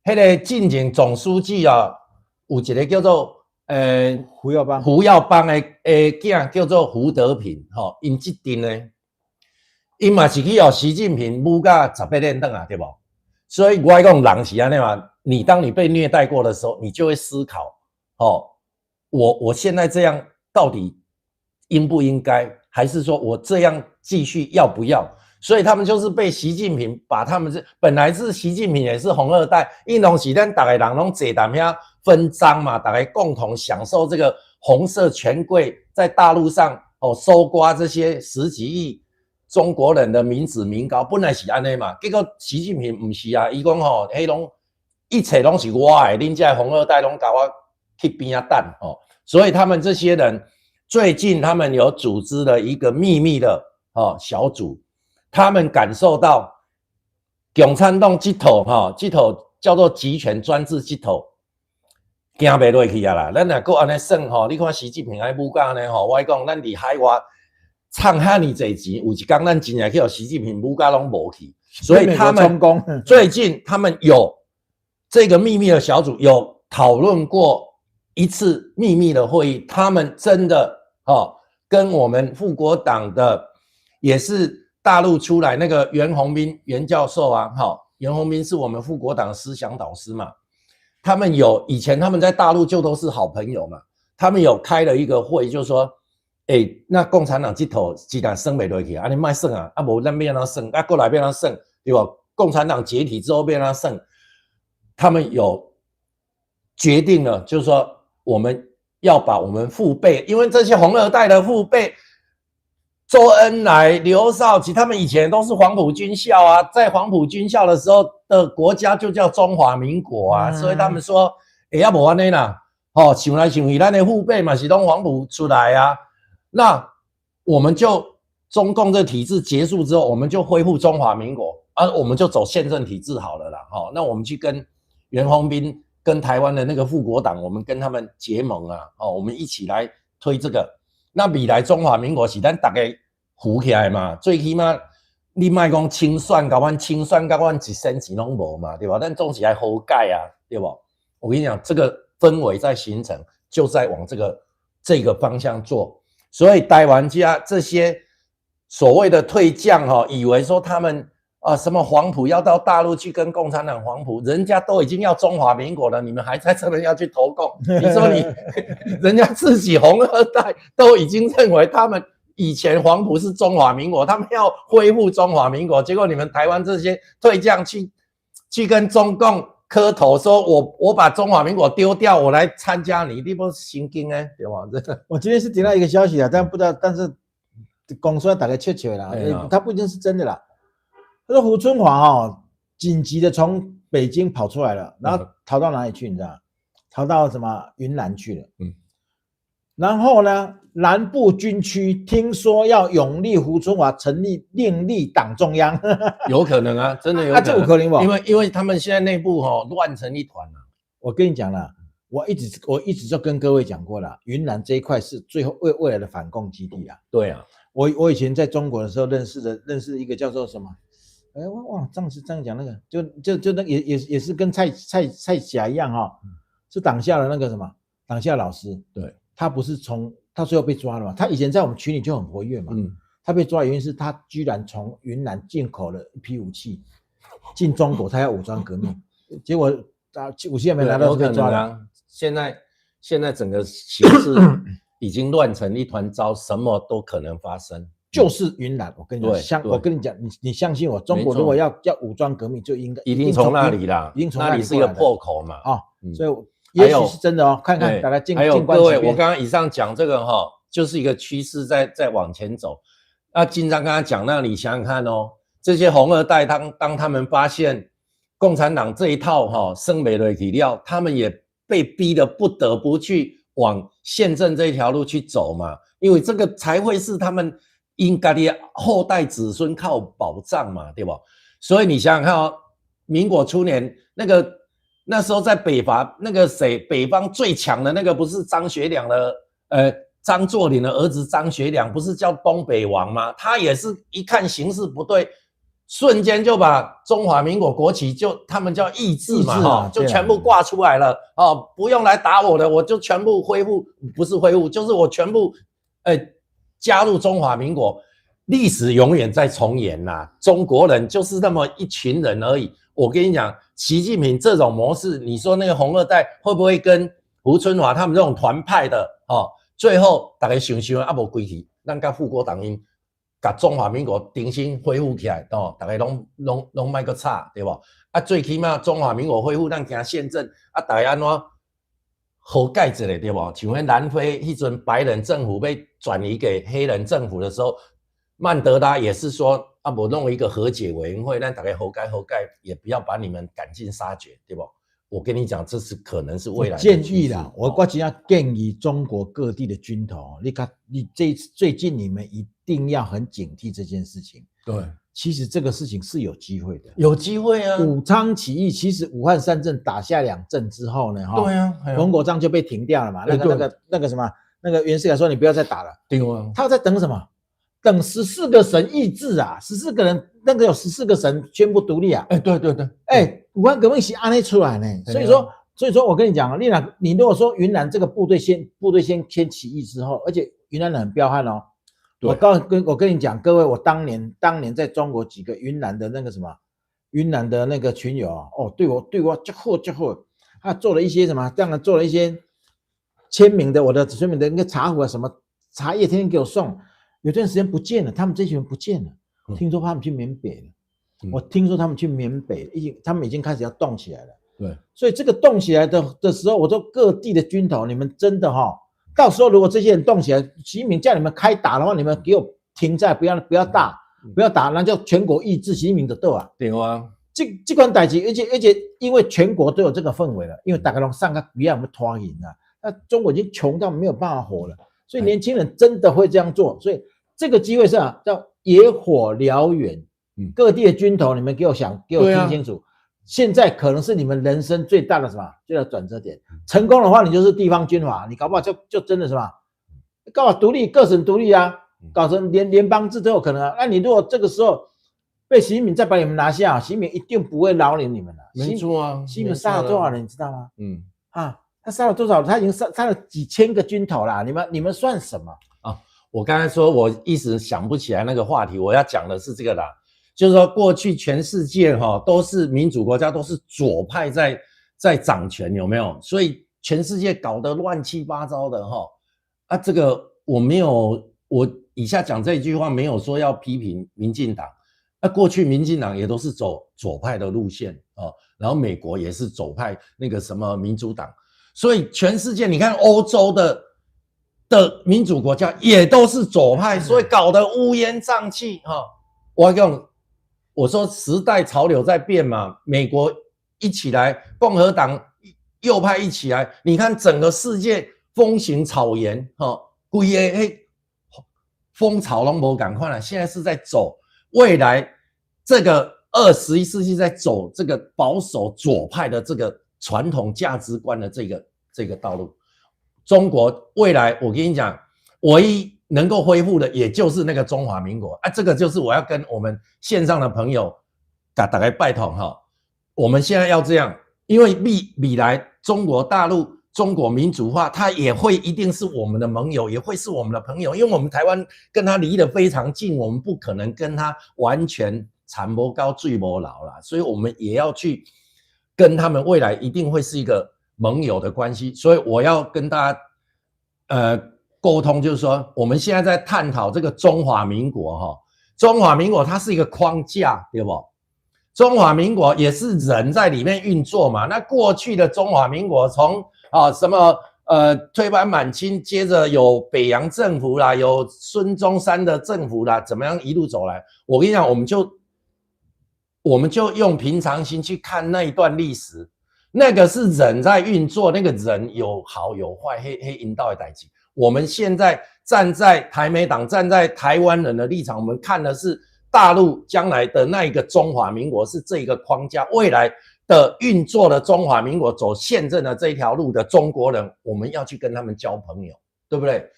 那个进前总书记有一个叫做胡耀邦的囝叫做胡德平，因这阵呢，因嘛是去习近平母甲18年等对不？所以我讲人是这样嘛，当你被虐待过的时候，你就会思考我现在这样到底应不应该，还是说我这样继续要不要？所以他们就是被习近平把他们本来是习近平也是红二代，因拢是咱大家人拢坐踮遐分赃嘛，大家共同享受这个红色权贵在大陆上搜刮这些10几亿中国人的民脂民膏，本来是安尼嘛，结果习近平不是啊，伊讲迄拢一切拢是我的，恁这红二代拢甲我去边啊等所以他们这些人最近他们有组织了一个秘密的小组，他们感受到共产党这套叫做集权专制这套行不下去啊啦，咱若搁安尼算你看习近平安尼母甲安尼我讲咱伫海外唱遐尼济钱，有一天咱真正去习近平母甲拢无去，所以他们最近他们有这个秘密的小组有讨论过一次秘密的会议，他们真的跟我们富国党的也是大陆出来那个袁宏斌袁教授袁宏斌是我们富国党的思想导师嘛，他们以前他们在大陆就都是好朋友嘛，他们有开了一个会，就是说那共产党这头既然升不下去你别算没咱要怎算过来要怎算对吧？共产党解体之后要怎算，他们有决定了，就是说我们要把我们父辈，因为这些红二代的父辈周恩来、刘少奇他们以前都是黄埔军校在黄埔军校的时候的国家就叫中华民国所以他们说也无安尼啦。想来想去，咱的父辈嘛是拢黄埔出来啊。那我们就中共这体制结束之后，我们就恢复中华民国啊，我们就走宪政体制好了啦。那我们去跟袁宏斌、跟台湾的那个复国党，我们跟他们结盟啊。我们一起来推这个。那未来中华民国是咱大家扶起来嘛，最起码你莫讲清算，甲阮清算，甲阮一仙钱拢无嘛，对吧？咱总是来好改啊，对不？我跟你讲，这个氛围在形成，就在往这个方向做。所以台湾家这些所谓的退将以为说他们什么黄埔要到大陆去跟共产党黄埔，人家都已经要中华民国了，你们还在这边要去投共？你说人家自己红二代都已经认为他们以前黄埔是中华民国，他们要恢复中华民国，结果你们台湾这些退将去跟中共磕头，说我把中华民国丢掉，我来参加你，你不是神经呢？对吧？我今天是听到一个消息啊，但不知道，但是公说大概确切啦，它不一定是真的啦。他说胡春华紧急的从北京跑出来了，然后逃到哪里去？你知道？逃到什么云南去了？然后呢，南部军区听说要拥立胡春华另立党中央，有可能啊，真的有可能。这有可能不？因为他们现在内部乱成一团了。我跟你讲了，我一直就跟各位讲过了，云南这一块是最后未来的反共基地啊。对啊，我以前在中国的时候认识一个叫做什么？我忘了这样讲那个，就那也是跟蔡霞一样是党校的那个什么党校老师。对。他不是他最后被抓了嘛？他以前在我们群里就很活跃嘛。他被抓的原因是他居然从云南进口了一批武器进中国，他要武装革命，结果武器还没拿到就被抓了。现在整个形势已经乱成一团糟，什么都可能发生。就是云南，我跟你讲，你相信我，中国如果要武装革命，就应该一定从那里啦，那里是一个破口嘛。所以。也许是真的看看大家进还有各位，我刚刚以上讲这个就是一个趋势在往前走。那金章刚才讲那，你想想看这些红二代当他们发现共产党这一套生美的体料，他们也被逼得不得不去往宪政这一条路去走嘛，因为这个才会是他们应该的后代子孙靠保障嘛，对吧？所以你想想看民国初年那时候在北伐，那个北方最强的那个不是张学良的张作霖的儿子张学良，不是叫东北王吗？他也是一看形势不对，瞬间就把中华民国国旗他们叫义字嘛，就全部挂出来了不用来打我的，我就全部恢复，不是恢复，就是我全部加入中华民国。历史永远在重演啦，中国人就是那么一群人而已。我跟你讲，习近平这种模式，你说那个红二代会不会跟胡春华他们这种团派的最后大家想想没归去，咱跟复国党因把中华民国重新恢复起来大家拢卖个差，对吧？最起码中华民国恢复，咱行宪政大家安怎好改一下，对吧？像那南非那阵白人政府被转移给黑人政府的时候，曼德拉也是说我弄一个和解委员会，让大家好改，也不要把你们赶尽杀绝，对吧？我跟你讲，这是可能是未来的建议啦。我只要建议中国各地的军头，你看，最近你们一定要很警惕这件事情。对，其实这个事情是有机会的，有机会啊。武昌起义，其实武汉三镇打下2镇之后呢，对啊，龙国章就被停掉了嘛。那个什么，那个袁世凯说你不要再打了，对啊，他在等什么？等14个省议制啊，14个人，那个有14个省宣布独立啊。对，武汉革命是按呢出来呢，所以说我跟你讲你如果说云南这个部队先起义之后，而且云南人很彪悍我跟你讲，各位，我当年在中国几个云南的那个什么，云南的那个群友对我就好，他做了一些什么，这样做了一些签名的，我的签名的那个茶壶啊，什么茶叶天天给我送。有段时间不见了，他们这群人不见了，听说他们去缅北了。我听说他们去缅北，他们已经开始要动起来了。对，所以这个动起来的时候，我说各地的军头，你们真的到时候如果这些人动起来，习近平叫你们开打的话，你们给我停在不要打，那就全国意志，习近平的斗啊。对啊，这款代志，而且因为全国都有这个氛围了，因为大家都上个不要我们拖赢啊，那中国已经穷到没有办法活了，所以年轻人真的会这样做，所以这个机会是叫野火燎原，各地的军头，你们给我听清楚，现在可能是你们人生最大的什么，最大的转折点，成功的话，你就是地方军阀，你搞不好就真的什么，搞好独立，各省独立啊，搞成联邦制都有可能啊，那你如果这个时候被习近平再把你们拿下，习近平一定不会饶你们了。没错啊，习近平杀了多少人，你知道吗？他杀了多少？他已经杀了几千个军头啦，你们算什么啊？我刚才说我一时想不起来那个话题，我要讲的是这个啦，就是说过去全世界都是民主国家，都是左派在掌权，有没有？所以全世界搞得乱七八糟的这个我以下讲这一句话没有说要批评民进党。过去民进党也都是走左派的路线然后美国也是左派那个什么民主党，所以全世界你看欧洲的民主国家也都是左派，所以搞得乌烟瘴气我说时代潮流在变嘛，美国一起来，共和党右派一起来，你看整个世界风行草原规个风潮都没赶快了，现在是在走未来这个21世纪在走这个保守左派的这个传统价值观的这个道路。中国未来我跟你讲，唯一能够恢复的也就是那个中华民国这个就是我要跟我们线上的朋友大概拜托我们现在要这样，因为未来中国大陆中国民主化，它也会一定是我们的盟友，也会是我们的朋友，因为我们台湾跟他离得非常近，我们不可能跟他完全产不高最不老啦，所以我们也要去跟他们未来一定会是一个盟友的关系，所以我要跟大家沟通，就是说我们现在在探讨这个中华民国中华民国它是一个框架，对不？中华民国也是人在里面运作嘛，那过去的中华民国从什么推翻满清，接着有北洋政府啦，有孙中山的政府啦，怎么样一路走来？我跟你讲，我们就用平常心去看那一段历史，那个是人在运作，那个人有好有坏，黑引导的代志。我们现在站在台美党，站在台湾人的立场，我们看的是大陆将来的那一个中华民国是这一个框架，未来的运作的中华民国走宪政的这一条路的中国人，我们要去跟他们交朋友，对不对？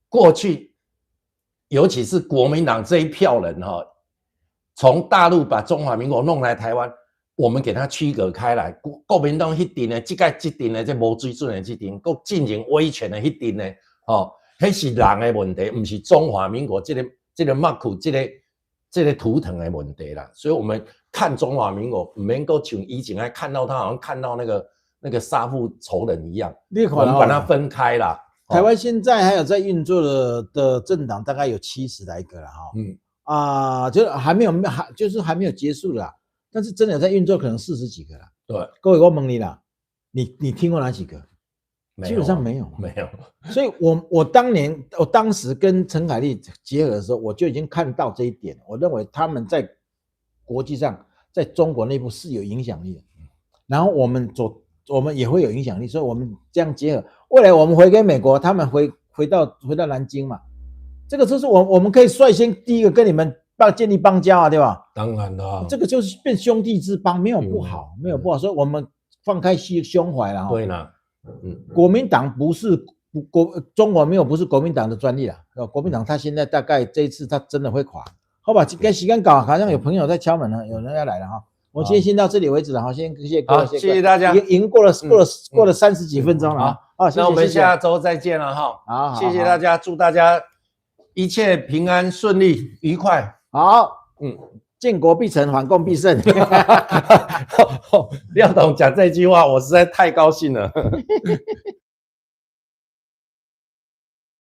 过去尤其是国民党这一票人从大陆把中华民国弄来台湾，我们给它区隔开来，国民党那边的这边的这没水准的这边，还进行威权的那边的那是人的问题，不是中华民国这个马库这个图腾的问题啦，所以我们看中华民国不能够像以前还看到他好像看到那个杀父仇人一样，我们把它分开啦。台湾现在还有在运作的政党大概有70来个啦就还没有结束啦，但是真的有在运作可能40几个啦。对，各位我问你啦，你听过哪几个？基本上没有。所以我当时跟陈凯丽结合的时候，我就已经看到这一点，我认为他们在国际上在中国内部是有影响力的，然后我们也会有影响力，所以我们这样结合，未来我们回给美国，他们回到南京嘛，这个就是我们可以率先第一个跟你们建立邦交对吧？当然啦，这个就是变兄弟之邦，没有不好，没有不好，所以我们放开胸怀了对啦。国民党不是中国没有不是国民党的专利啦，国民党他现在大概这一次他真的会垮，好吧？该时间搞，好像有朋友在敲门了，有人要来了我今天先到这里为止了谢谢各位，谢谢大家，已经过了30几分钟了那我们下周再见了好，谢谢大家，祝大家一切平安顺利愉快，好，建国必成，反共必胜。廖董讲这句话，我实在太高兴了。